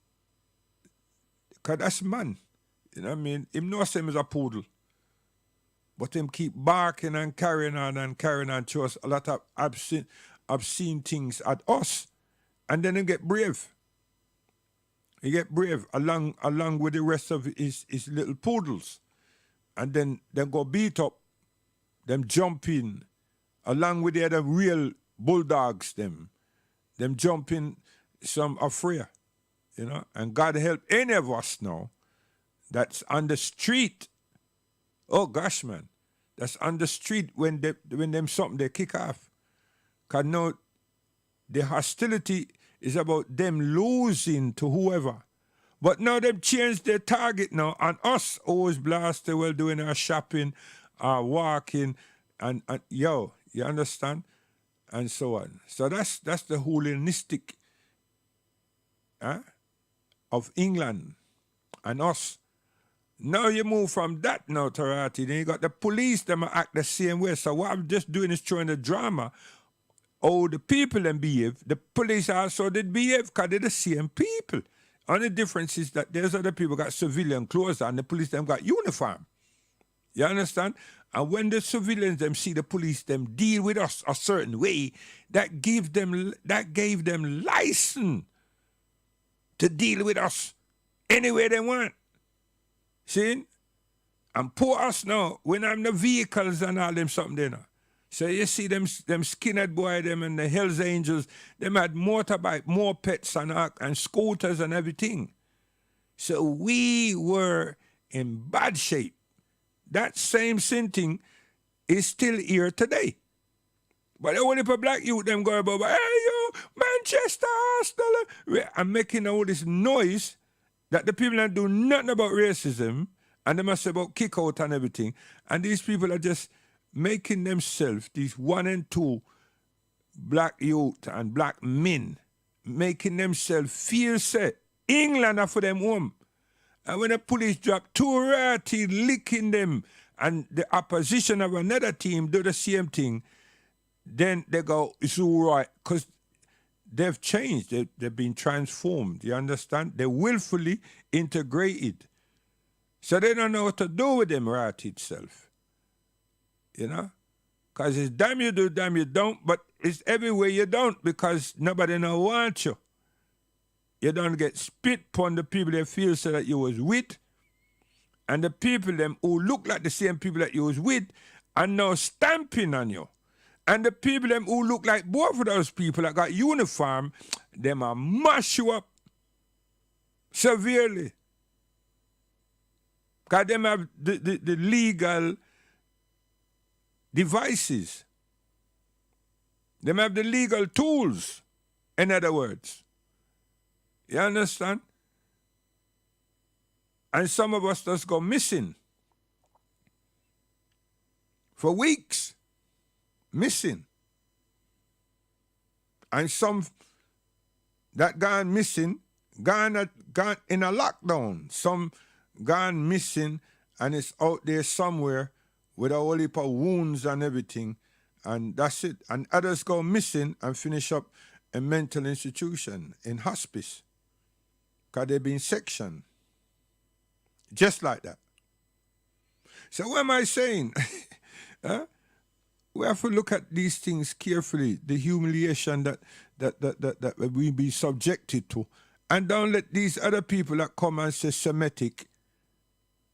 because that's man. You know what I mean? Him knows him as a poodle. But him keep barking and carrying on to us a lot of obscene things at us. And then he get brave. He get brave along with the rest of his little poodles. And then go beat up, them jump in, along with the other real bulldogs, them jump in some afraid, you know. And God help any of us now that's on the street. Oh gosh, man, that's on the street when them something they kick off. Cause now the hostility is about them losing to whoever. But now they've changed their target now on us always blasted while doing our shopping, our walking, and yo, you understand? And so on. So that's the hooliganistic of England and us. Now you move from that now, Tarati, then you got the police, them act the same way. So what I'm just doing is showing the drama. Oh, the people them behave. The police also did behave because they're the same people. Only difference is that there's other people got civilian clothes on, the police them got uniform. You understand? And when the civilians them see the police them deal with us a certain way, that gave them license to deal with us any way they want. See? And poor us now, when I'm the vehicles and all them something there now. So you see them skinhead boy, them and the Hells Angels, them had motorbike, mopeds and scooters and everything. So we were in bad shape. That same thing is still here today. But only for black youth, them go about, hey yo, Manchester, Arsenal. I'm making all this noise that the people that do nothing about racism and they must say about kick out and everything. And these people are just making themselves, these 1 and 2 black youth and black men, making themselves feel say England are for them home. And when the police drop two rarity licking them and the opposition of another team do the same thing, then they go, it's all right. Because they've changed. They've been transformed. You understand? They're willfully integrated. So they don't know what to do with them rat itself. You know? Because it's damn you do, damn you don't, but it's everywhere you don't because nobody no want you. You don't get spit upon the people that feel so that you was with, and the people them who look like the same people that you was with are now stamping on you. And the people them who look like both of those people that got uniform, them are mash you up severely. Because them have the legal devices. Them have the legal tools, in other words. You understand? And some of us just go missing. For weeks. Missing. And some that gone missing, gone in a lockdown. Some gone missing and it's out there somewhere with a whole heap of wounds and everything. And that's it. And others go missing and finish up in mental institution, in hospice. Because they've been sectioned. Just like that. So what am I saying? Huh? We have to look at these things carefully, the humiliation that we be subjected to. And don't let these other people that come and say Semitic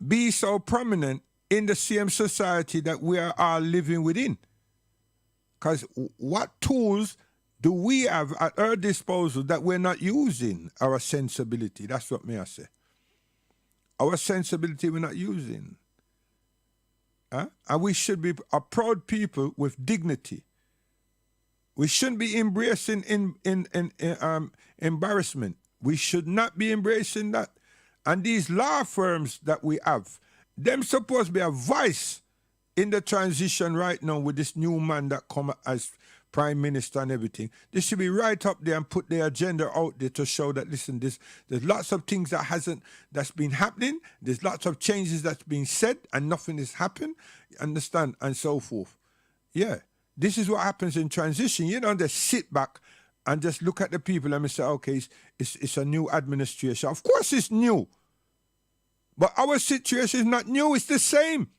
be so prominent in the same society that we are all living within. Because what tools do we have at our disposal that we're not using? Our sensibility. That's what may I say. Our sensibility we're not using. Huh? And we should be a proud people with dignity. We shouldn't be embracing embarrassment. We should not be embracing that. And these law firms that we have, them supposed to be a voice in the transition right now with this new man that come as prime minister and everything. They should be right up there and put their agenda out there to show that, listen, there's lots of things that's been happening. There's lots of changes that's been said and nothing has happened. Understand? And so forth. Yeah. This is what happens in transition. You don't just sit back and just look at the people and say, okay, it's a new administration. Of course it's new. But our situation is not new. It's the same.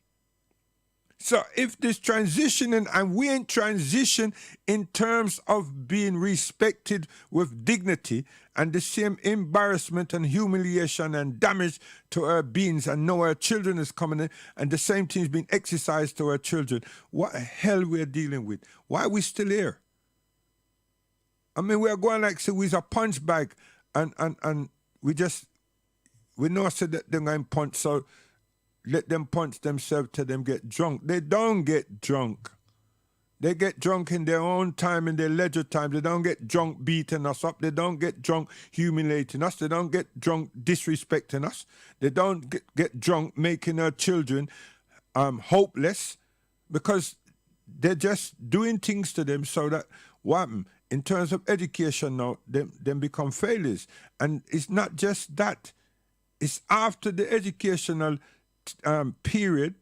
So if this transitioning and we ain't transition in terms of being respected with dignity and the same embarrassment and humiliation and damage to our beings and now our children is coming in and the same thing is being exercised to our children, what the hell we're dealing with? Why are we still here? I mean, we're going like, so we's a punch bag and we know so that they're going to punch, so let them punch themselves till them get drunk. They don't get drunk. They get drunk in their own time, in their leisure time. They don't get drunk beating us up. They don't get drunk humiliating us. They don't get drunk disrespecting us. They don't get drunk making our children hopeless because they're just doing things to them so that what in terms of education now, them become failures. And it's not just that. It's after the educational period,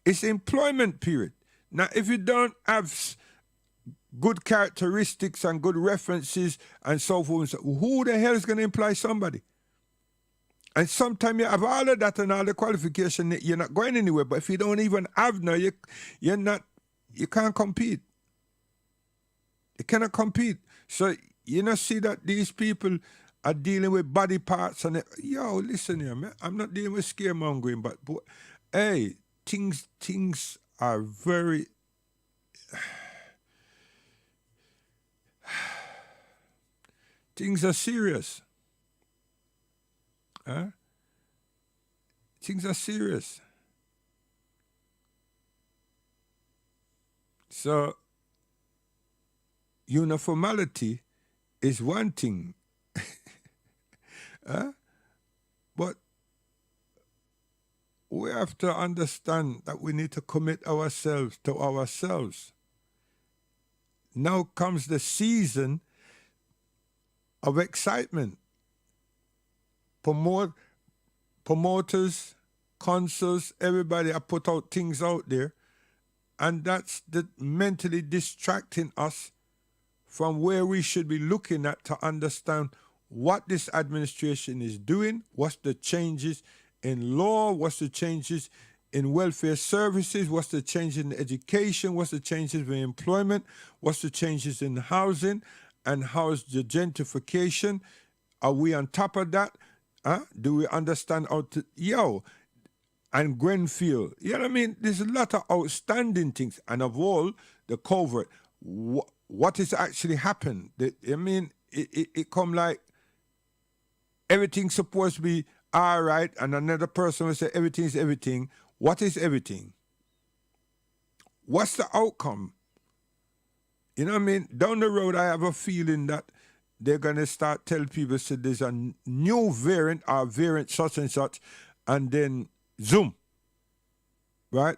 it's employment period. Now, if you don't have good characteristics and good references and so forth, who the hell is going to employ somebody? And sometimes you have all of that and all the qualification, you're not going anywhere. But if you don't even have now, you can't compete. You cannot compete. So you know, see that these people are dealing with body parts and yo, listen here, man. I'm not dealing with scaremongering, but hey, things are very things are serious. Huh? Things are serious. So uniformity is one thing. But we have to understand that we need to commit ourselves to ourselves. Now comes the season of excitement. Promoters, consuls, everybody are put out things out there, and that's the mentally distracting us from where we should be looking at to understand what this administration is doing, what's the changes in law, what's the changes in welfare services, what's the change in education, what's the changes in employment, what's the changes in housing, and how's the gentrification? Are we on top of that? Do we understand how to, and Grenfell, you know what I mean? There's a lot of outstanding things, and of all, the covert, what has actually happened? It come like everything's supposed to be all right, and another person will say everything's everything. What is everything? What's the outcome? You know what I mean? Down the road, I have a feeling that they're going to start telling people, so there's a new variant or variant such and such, and then zoom, right?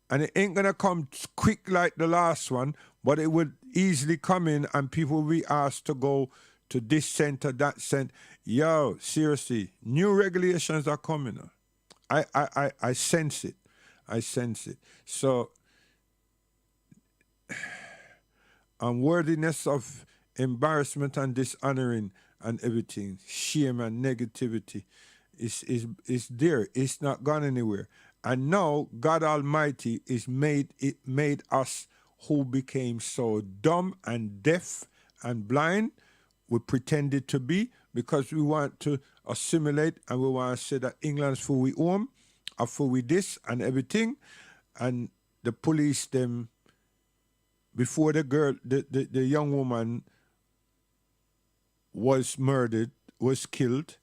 And it ain't going to come quick like the last one, but it would easily come in and people will be asked to go to this center, that center. Yo, seriously, new regulations are coming. I sense it. I sense it. So, unworthiness of embarrassment and dishonoring and everything, shame and negativity is there. It's not gone anywhere. And now God Almighty made us who became so dumb and deaf and blind, we pretended to be, because we want to assimilate and we want to say that England's for we home, or for we this and everything. And the police them, before the young woman was murdered, was killed,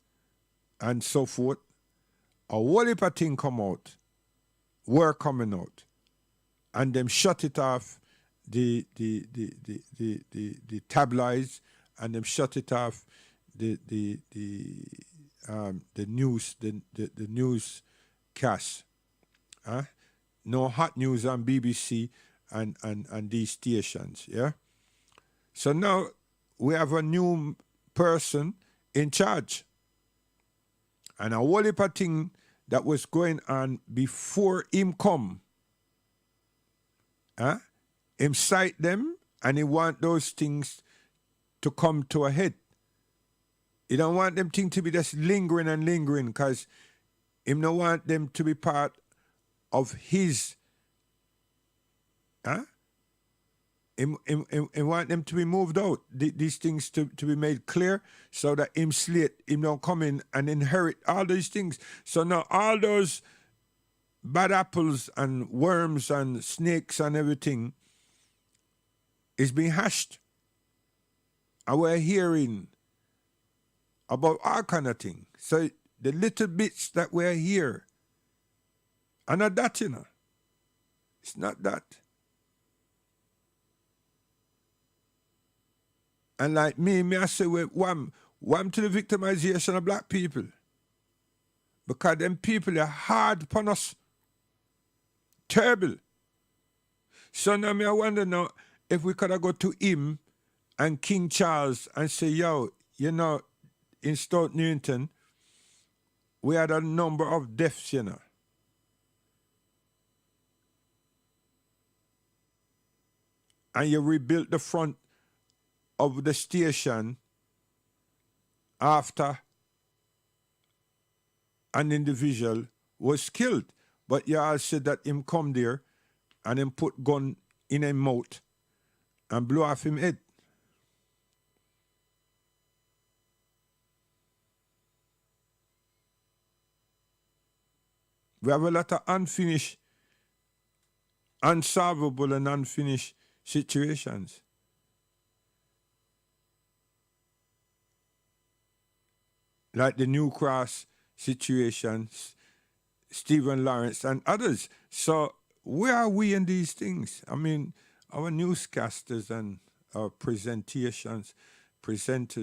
and so forth, a whole heap of things come out, were coming out, and them shut it off, the tabloids, and them shut it off the newscast. No hot news on BBC and these stations, yeah? So now we have a new person in charge. And a whole heap of thing that was going on before him come. Him cite them, and he want those things to come to a head. He don't want them things to be just lingering and lingering, because him don't want them to be part of his. Him want them to be moved out. These things to be made clear, so that him slate, him don't come in and inherit all these things. So now all those bad apples and worms and snakes and everything is being hashed. And we're hearing about all kind of things. So the little bits that we're here are not that, you know. It's not that. And like me I say, wham to the victimization of black people. Because them people are hard upon us. Terrible. So now I wonder now if we could have go to him and King Charles and say, yo, you know, in Stoke Newington, we had a number of deaths, you know. And you rebuilt the front of the station after an individual was killed. But you all said that him come there and him put gun in him mouth and blow off him head. We have a lot of unfinished, unsolvable and unfinished situations. Like the New Cross situation, Stephen Lawrence and others. So where are we in these things? I mean, our newscasters and our presenters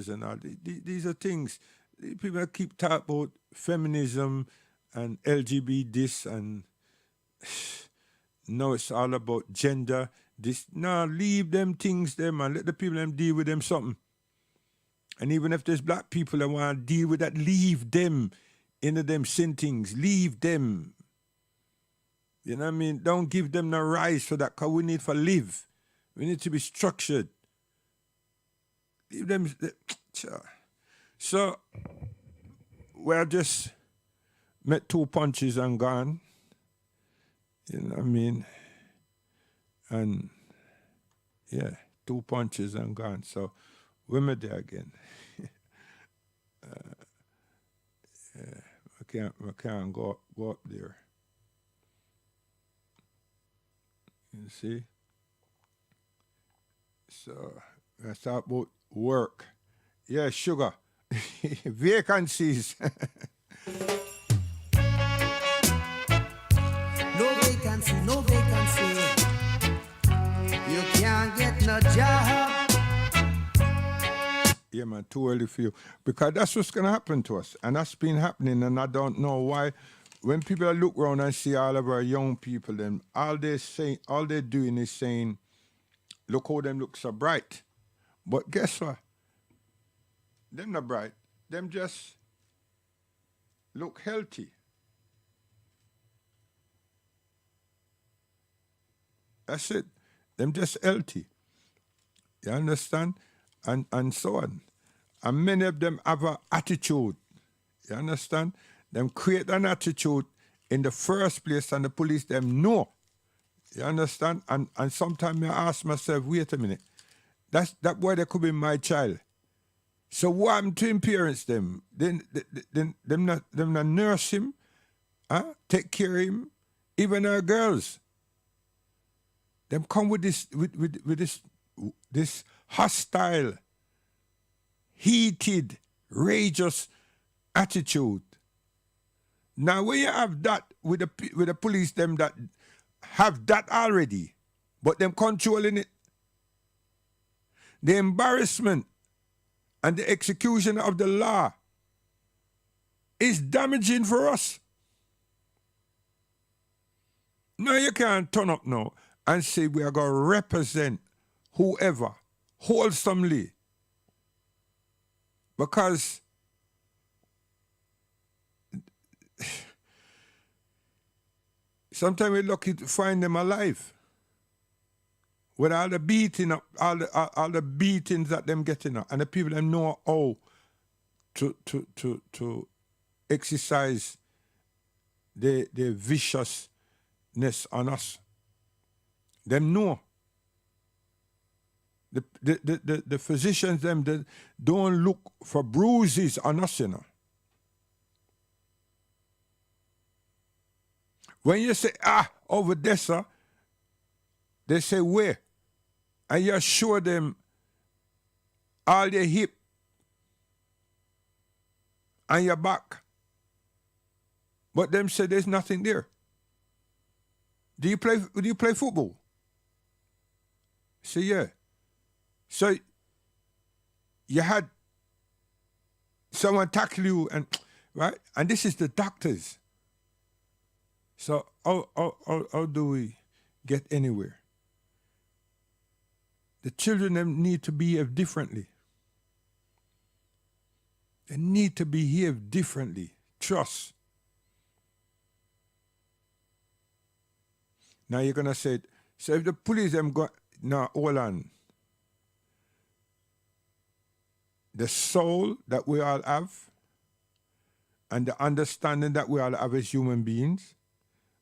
and all, these are things. People keep talking about feminism and LGBT this, and now it's all about gender. This, no, leave them things there, man. Let the people them deal with them something. And even if there's black people that want to deal with that, leave them into them sin things. Leave them. You know what I mean? Don't give them no rise for that, because we need to live. We need to be structured. Leave them. So, we're just met 2 punches and gone. You know what I mean? And, yeah, 2 punches and gone. So, we're met there again. Yeah, I can't go up there. You see? So, let's talk about work. Yeah, sugar. Vacancies. No vacancy, no vacancy. You can't get no job. Yeah, man, too early for you. Because that's what's going to happen to us. And that's been happening, and I don't know why. When people look around and see all of our young people, then all they're doing is saying, look how them look so bright. But guess what? Them not bright. Them just look healthy. That's it. Them just healthy. You understand? And so on. And many of them have an attitude. You understand? Them create an attitude in the first place, and the police them know. You understand? And sometimes I ask myself, wait a minute, that boy that could be my child. So what happened to him parents them? Them not nurse him, take care of him, even our girls. Them come with this hostile, heated, rageous attitude. Now, when you have that with the police, them that have that already, but them controlling it, the embarrassment and the execution of the law is damaging for us. Now you can't turn up now and say we are going to represent whoever wholesomely, because sometimes we're lucky to find them alive with all the beating up, all the beatings that them getting up, and the people that know how to exercise their viciousness on us. Them know. The physicians them they don't look for bruises on us, you know. When you say over there, sir, they say where, and you show them all your hip and your back, but them say there's nothing there. Do you play football? Say yeah. So you had someone tackle you, and right, and this is the doctors. So how do we get anywhere? The children them need to behave differently. They need to behave differently. Trust. Now you're gonna say, so if the police them go now, hold on. The soul that we all have and the understanding that we all have as human beings,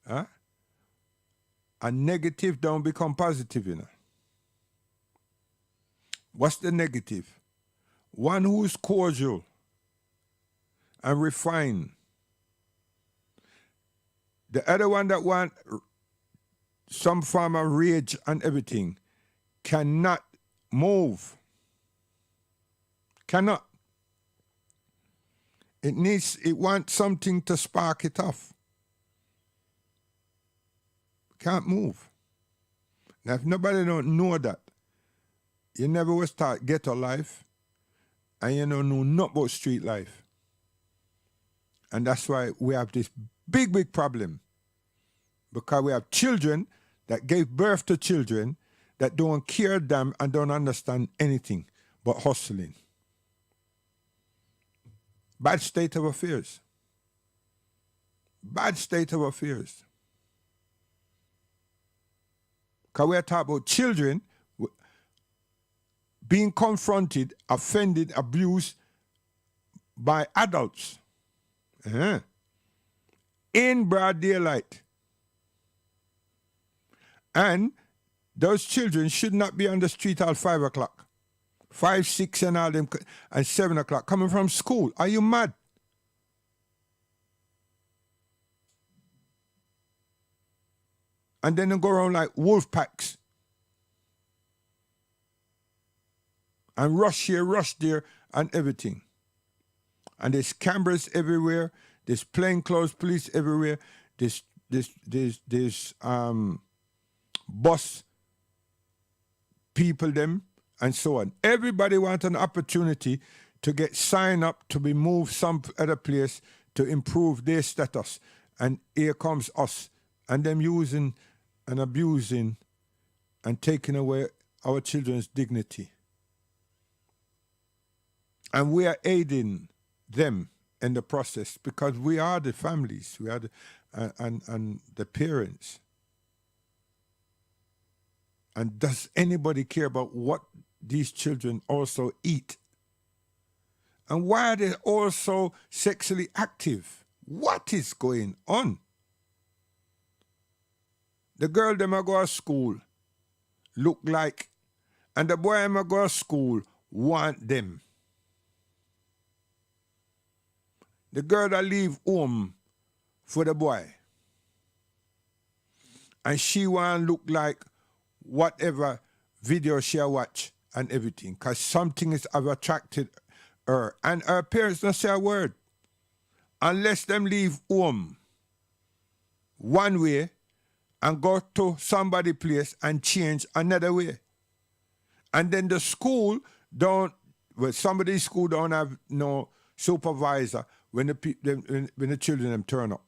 and negative don't become positive, you know. What's the negative? One who's cordial and refined. The other one that want some form of rage and everything cannot move. Cannot. It wants something to spark it off. Can't move. Now, if nobody don't know that, you never will start ghetto life, and you don't know nothing about street life. And that's why we have this big problem. Because we have children that gave birth to children that don't care damn and don't understand anything but hustling. Bad state of affairs. Bad state of affairs. Because we're talking about children being confronted, offended, abused by adults. In broad daylight. And those children should not be on the street at 5 o'clock. 5, 6, and all them, and 7 o'clock coming from school. Are you mad? And then they go around like wolf packs. And rush here, rush there, and everything. And there's cameras everywhere. There's plainclothes police everywhere. There's bus people them, and so on. Everybody wants an opportunity to get signed up to be moved some other place to improve their status. And here comes us, and them using and abusing and taking away our children's dignity. And we are aiding them in the process because we are the families, we are the, and the parents. And does anybody care about what these children also eat? And why are they also sexually active? What is going on? The girl them a go to school look like, and the boy them a go to school want them. The girl that leave home for the boy, and she want look like whatever video she watch and everything, because something is have attracted her, and her parents don't say a word unless them leave home one way and go to somebody place and change another way. And then the school don't, well, somebody's school don't have no supervisor when the children them turn up.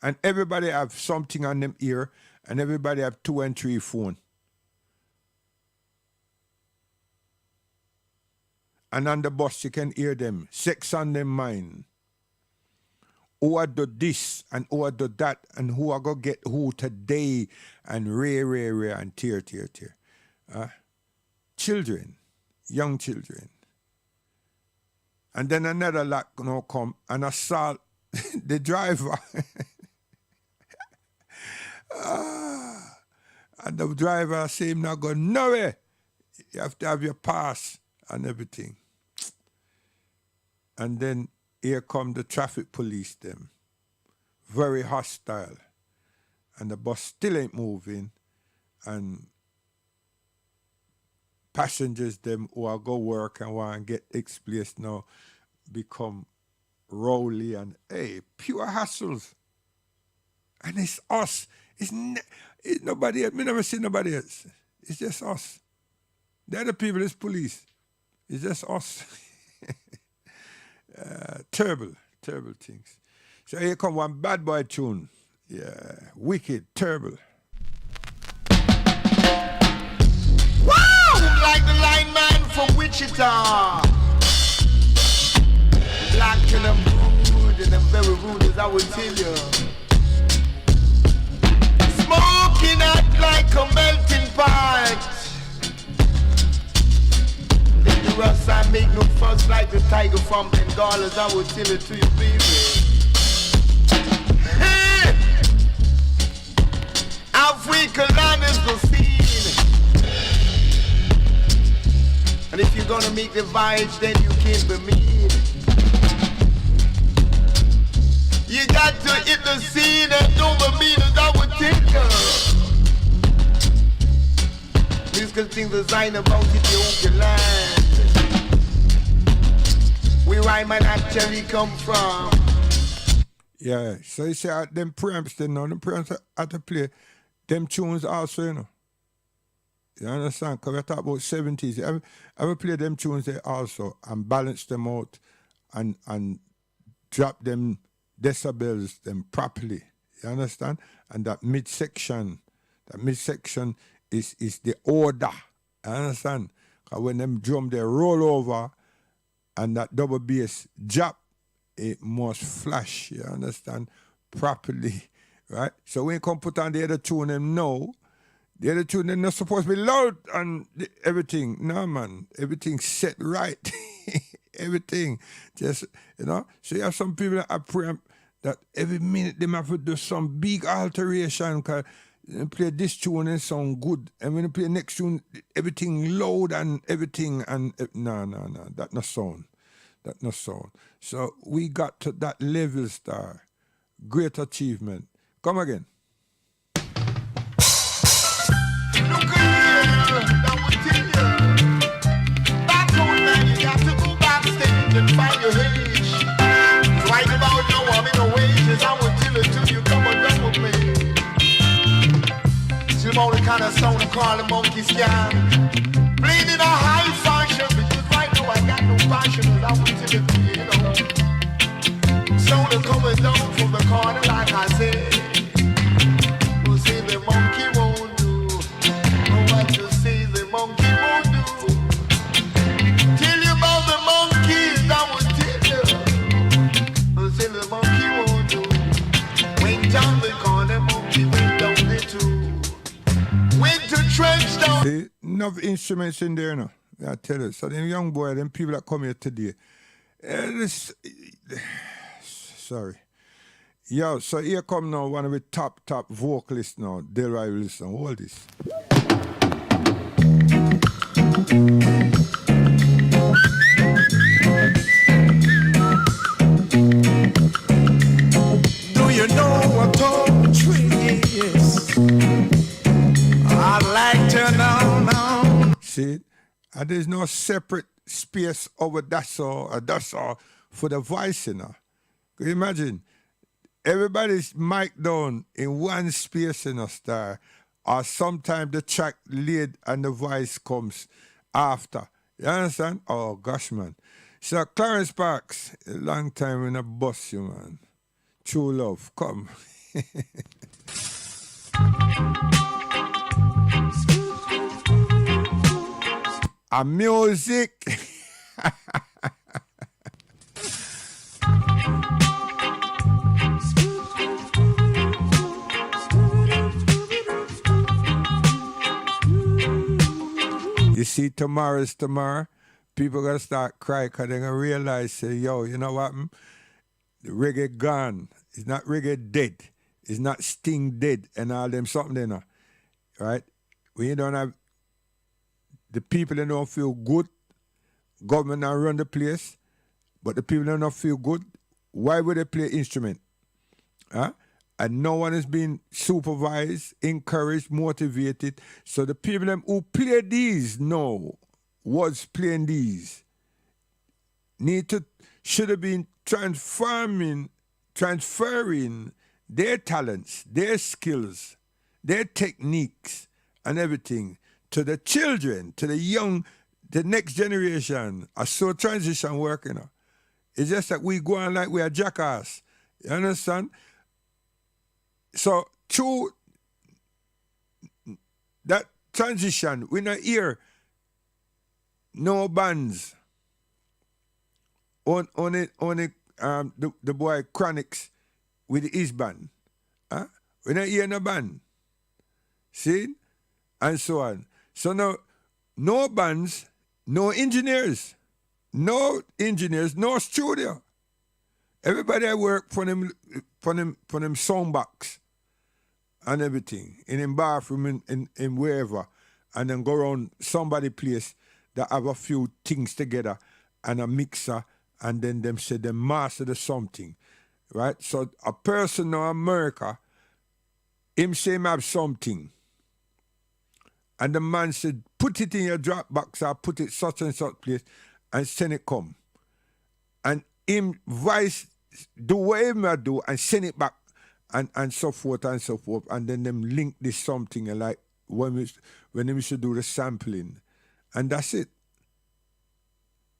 And everybody have something on them ear, and everybody have 2 and 3 phone. And on the bus you can hear them, sex on them mind. Who are do this and who are do that, and who are go get who today, and ray, and tear. Children, young children. And then another lot come and assault the driver. And the driver say him not go nowhere. You have to have your pass and everything. And then here come the traffic police them. Very hostile. And the bus still ain't moving. And passengers them who are go work and want to get X place now become rowdy and pure hassles. And it's us. It's nobody else. Me never see nobody else. It's just us. The other people is police. It's just us. Terrible things. So here come one bad boy tune. Yeah, wicked, terrible. Wow! Like the lineman from Wichita. Black and I'm rude, and I'm very rude as I will tell you. Smoking out like a melting pot. Dangerous, I make no fuss like the tiger from Bengal, as I will tell it to you, baby. Hey! Africa land is the scene. And if you're gonna make the voyage, then you can't be mean. You got to hit the scene and do the meanings I would take her. Musical things designed about Ethiopian land. Where rhyme and actually come from. Yeah, so you say them preamps then now, them preamps at the play, them tunes also, you know. You understand? Because we talk about 70s. I will play them tunes there also and balance them out and drop them decibels them properly. You understand? And that midsection is the order. You understand? Because when them drum they roll over and that double bass drop, it must flash, you understand, properly, right? So when you come put on the other tune, them know, the other tune, they're not supposed to be loud and everything. No, man, everything set right. Everything, just, you know. So you have some people that are praying that every minute they have to do some big alteration because they play this tune and it sound good. And when you play next tune, everything loud and everything. And no, that no sound. That no sound. So we got to that level, star. Great achievement. Come again. Look at here, that would tell you. Back home, man, you got to go backstage and find your age. Right about now, I'm in the wages. I will tell it to you, come on, done with me. Still about the kind of sound and call the monkeys can. Playing in a high fashion, because right now I got no fashion, and I will tell it to you, you know. Sound is coming down from the corner, like I said. We'll say the monkey won't do. Know what you say the monkey won't do. Tell you about the monkeys, I will tell you. We'll say the monkey won't do. Went down the corner, monkey went down the tube. Went to trench down. See, enough instruments in there now. I tell you. So them young boy, them people that come here today. Sorry. Yo, so here come now one of the top vocalists now, Delroy Wilson. Hold this. Do you know what poetry is? I'd like to know. See, and there's no separate space over that's all for the voice, you know. Can you imagine? Everybody's mic down in one space in a star, or sometimes the track lead and the voice comes after. You understand? Oh gosh, man. So Clarence Parks, a long time in a bus, you man. True love, come. A music. You see, tomorrow's tomorrow. People gonna start crying because they're gonna realize, say, yo, you know what? The reggae gone. It's not reggae dead. It's not Sting dead and all them something they know. Right? When you don't have the people that don't feel good, government now run the place, but the people that don't feel good, why would they play instrument? Huh? And no one is being supervised, encouraged, motivated. So the people them who play these was playing these. Should have been transferring their talents, their skills, their techniques, and everything to the children, to the young, the next generation. I saw transition working. You know. It's just that we go on like we are jackass. You understand? So through that transition, we not hear no bands on the boy Chronics with his band. Huh? We not hear no band. See? And so on. So now, no bands, no engineers, no studio. Everybody I work for them sound box and everything in them bathroom in wherever, and then go around somebody place that have a few things together and a mixer, and then them say they master the something, right? So a person in America, him say him have something, and the man said put it in your Dropbox or put it such and such place and send it come, and him voice do whatever I do and send it back and so forth, and then them link this something like when they used to do the sampling, and that's it.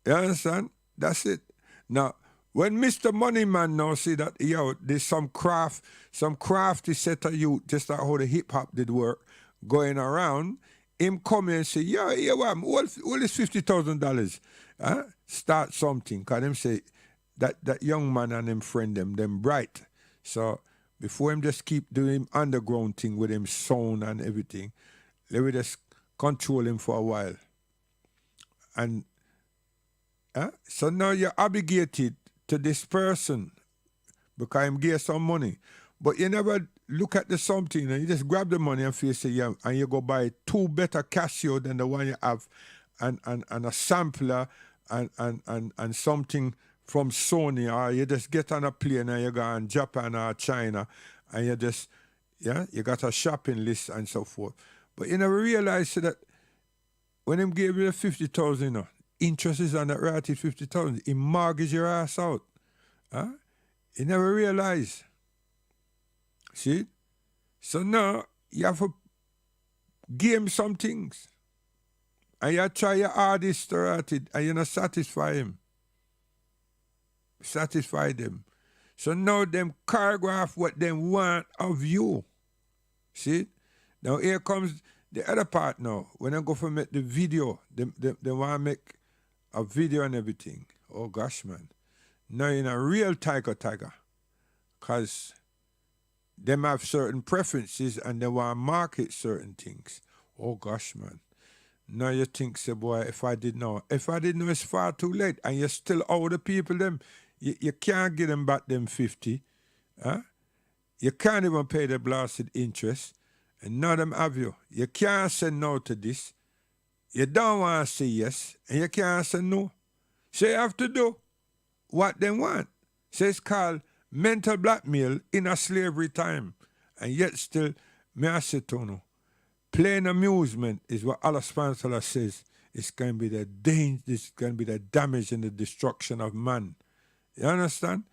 You understand? That's it. Now, when Mr. Moneyman now see that, yo, there's some crafty set of you, just like how the hip hop did work, going around, him come and say, yeah, yeah, what, all this $50,000, start something. Because him say, that young man and him friend, them bright. So before him just keep doing underground thing with him sound and everything, let me just control him for a while. And so now you're obligated to this person because him give some money. But you never look at the something and you just grab the money and feel say, yeah, and you go buy 2 better Casio than the one you have and a sampler and something from Sony, or you just get on a plane and you go in Japan or China and you just, you got a shopping list and so forth. But you never realize that when him gave you the 50,000, interest is on that right at 50,000, he mortgage your ass out. You never realize. See? So now you have to give him some things. And you try your hardest to write it and you're not satisfy him. Satisfy them. So now them choreograph what they want of you. See? Now here comes the other part now. When I go for make the video, they want to make a video and everything. Oh gosh, man. Now in a real tiger. Because them have certain preferences and they want to market certain things. Oh gosh, man. Now you think, say, boy, if I didn't know, it's far too late. And you still owe the people them. You can't get them back them 50. You can't even pay the blasted interest. And none of them have you. You can't say no to this. You don't want to say yes. And you can't say no. So you have to do what they want. So it's called mental blackmail in a slavery time. And yet still, may I say to you, plain amusement is what Allah subhanahu wa ta'ala says. It's going to be the danger, it's going to be the damage and the destruction of man. You understand?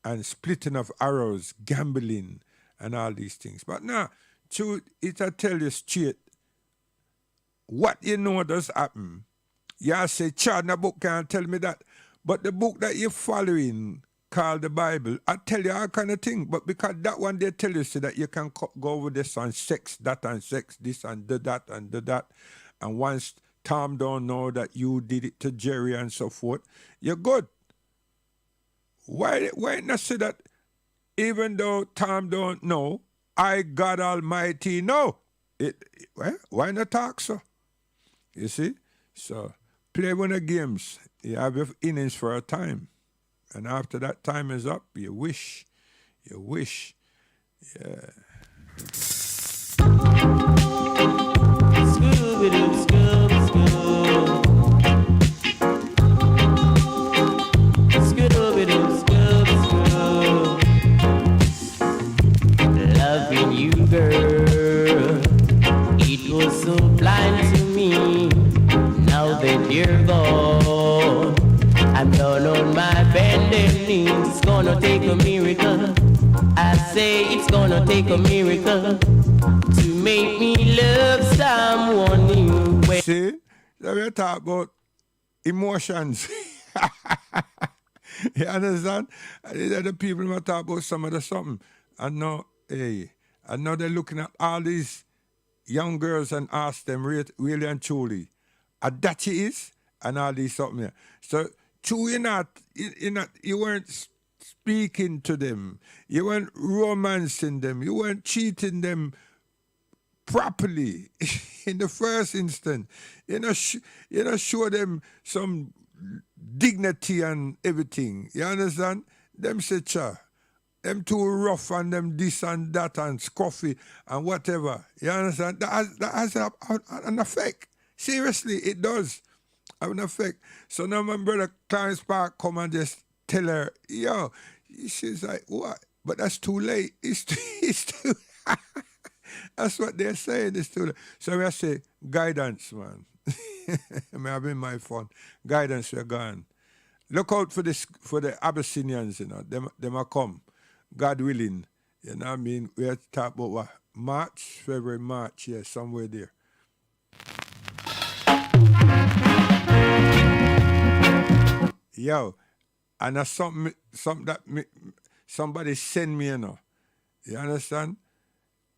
And splitting of arrows, gambling, and all these things. But now, I tell you straight, what you know does happen. You say, Chad, the book can't tell me that. But the book that you're following, called the Bible, I tell you all kind of thing. But because that one, they tell you so that you can go over this on sex, that and sex, this and that and that. And once Tom don't know that you did it to Jerry and so forth, you're good. Why not say that even though Tom don't know, I, God Almighty, know? Why not talk so? You see? So play one of the games. You have your innings for a time. And after that time is up, you wish. Yeah. Loving you, girl, it was so blind to me. Now that you're gone, I'm down on my bended knees. It's gonna take a miracle. I say it's gonna take a miracle to make me love someone new. See, so we talk about emotions. You understand? These are the people who talk about some of the something. I know they're looking at all these young girls and ask them really and truly, that she is, and all these something here. So true, you weren't speaking to them, you weren't romancing them, you weren't cheating them properly in the first instance. You know, show them some dignity and everything. You understand? Them say, cha, them too rough and them this and that and scruffy and whatever. You understand? That has an effect. Seriously, it does have an effect. So now my brother Clarence Park come and just tell her, yo, she's like, what? But that's too late. It's too that's what they're saying, it's too late. So I say, guidance, man. I'm having my fun. Guidance, we're gone. Look out for the Abyssinians, you know. Them are come. God willing. You know what I mean? We're talking about what? February, March, yeah, somewhere there. Yo, and that's something that somebody send me, you know. You understand?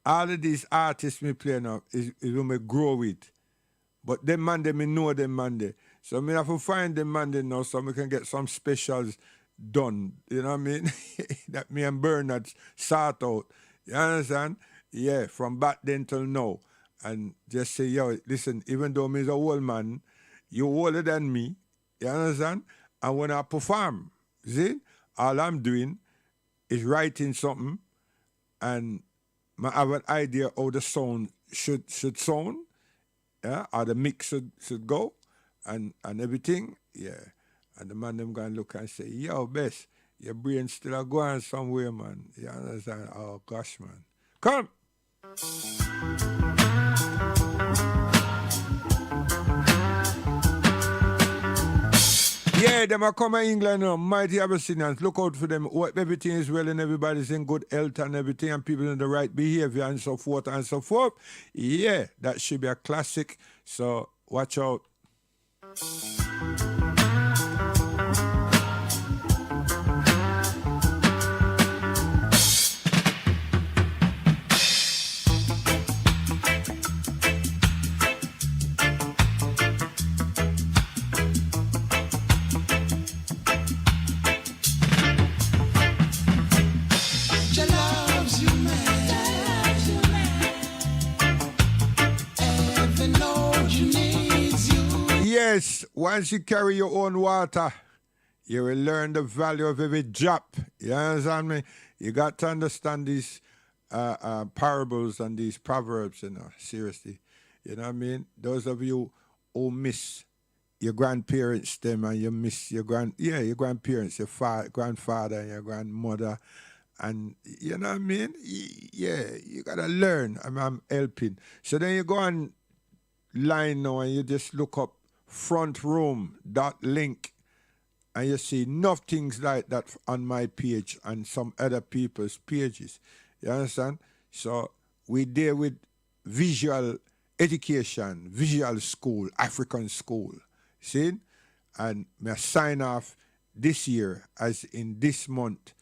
All of these artists me play now is who me grow with. But them man, me know them man there. So me have to find them man there now so we can get some specials done. You know what I mean? That me and Bernard sort out. You understand? Yeah, from back then till now. And just say, yo, listen, even though me's a old man, you older than me. You understand? And when I perform, see, all I'm doing is writing something and I have an idea how the sound should sound, yeah, how the mix should go and everything, yeah. And the man them gonna look and say, yo, Bess, your brain still a going somewhere, man. You understand? Oh gosh, man. Come! Yeah, them are coming England now. Mighty Abyssinians. Look out for them. Everything is well and everybody's in good health and everything and people in the right behavior and so forth and so forth. Yeah, that should be a classic. So watch out. Yes, once you carry your own water, you will learn the value of every drop. You understand me? You got to understand these parables and these proverbs, you know, seriously. You know what I mean? Those of you who miss your grandparents, them, and you miss your grandparents, your grandfather and your grandmother, and you know what I mean? Yeah, you got to learn. I'm helping. So then you go on line now and you just look up frontroom.link and you see enough things like that on my page and some other people's pages. You understand? So we deal with visual education, visual school, African school. See? And I sign off this year, as in this month,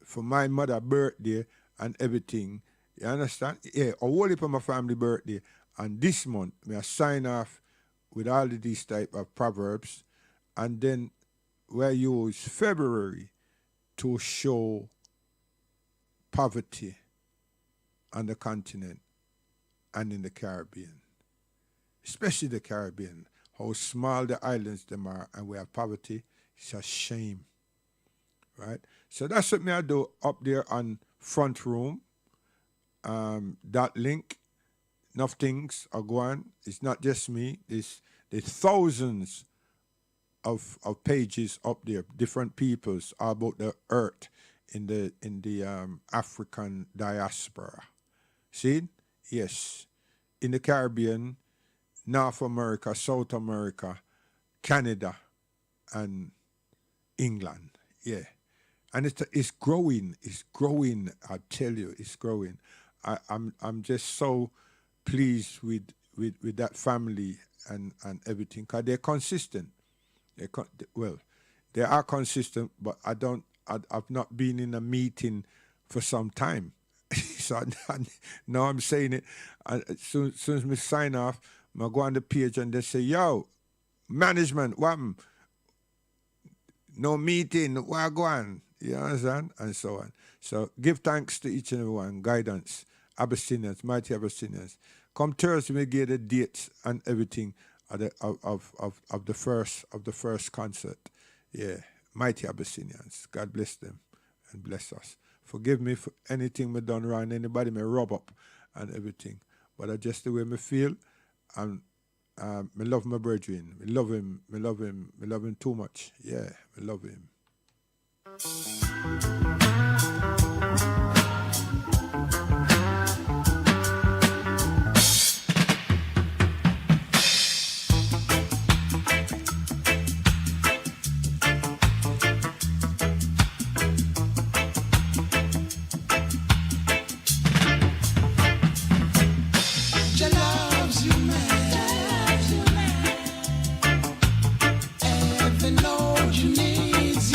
for my mother's birthday and everything. You understand? Yeah, a whole heap of my family birthday. And this month, I sign off with all of these type of proverbs, and then we use February to show poverty on the continent and in the Caribbean, especially the Caribbean, how small the islands them are, and we have poverty. It's a shame, right? So that's what I do up there on Front Room. That link. Enough things are going. It's not just me. There's thousands of pages up there, different peoples about the earth in the African diaspora. See? Yes. In the Caribbean, North America, South America, Canada, and England. Yeah. And it's growing. It's growing. I tell you, it's growing. I'm just so pleased with that family and everything, because they're consistent. They are consistent, but I've not been in a meeting for some time. So now I'm saying it. As soon as we sign off, I go on the page and they say, yo, management, what? No meeting, what go on? You understand? And so on. So give thanks to each and every one. Guidance. Abyssinians, mighty Abyssinians. Come Thursday, we get the dates and everything of the first concert. Yeah, mighty Abyssinians. God bless them and bless us. Forgive me for anything me done wrong. Anybody may rub up and everything, but I just the way me feel. And me love my brethren. Me love him. Me love him. Me love him too much. Yeah, me love him. Every Lord you needs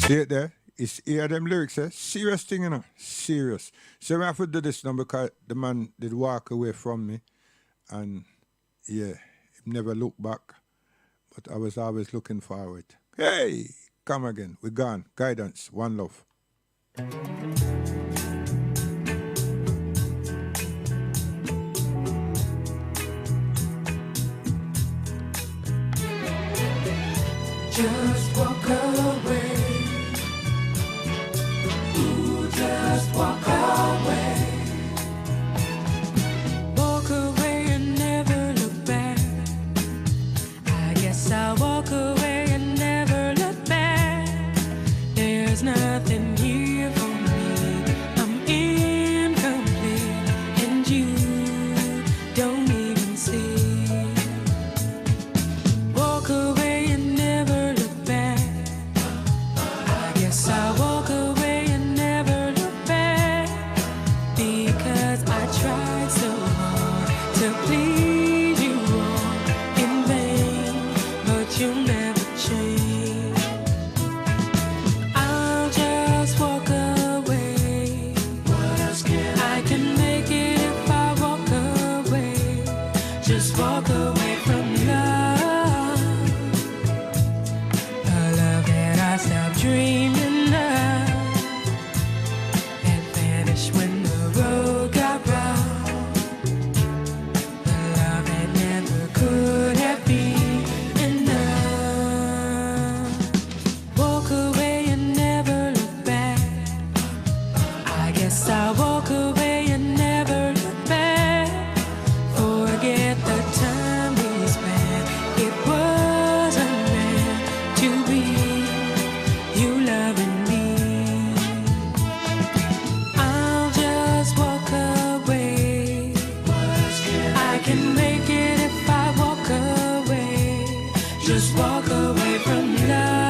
See it there? It's hear them lyrics, eh? Serious thing, you know. Serious. So I have to do this now because the man did walk away from me. And yeah, he never looked back. But I was always looking forward. Hey, come again. We're gone. Guidance. One love. Just walk away. Ooh, just walk away. Walk away and never look back. I guess I'll walk away and never look back. There's nothing here for me. I'm incomplete, and you don't even see. Walk away and never look back. I guess I'll walk away and never look back, because I tried so hard to please you all in vain, but you'll never change. I'll just walk away. What else I can make it if I walk away. Just walk away from love, a love that I stopped dreaming of, that vanished when the road got rough, the love that never could have been enough. Walk away and never look back. I guess I'll walk away and never look back. Forget the time we spent. It wasn't meant to be, you loving me. I'll just walk away. I can make it if I walk away. Just walk away from love.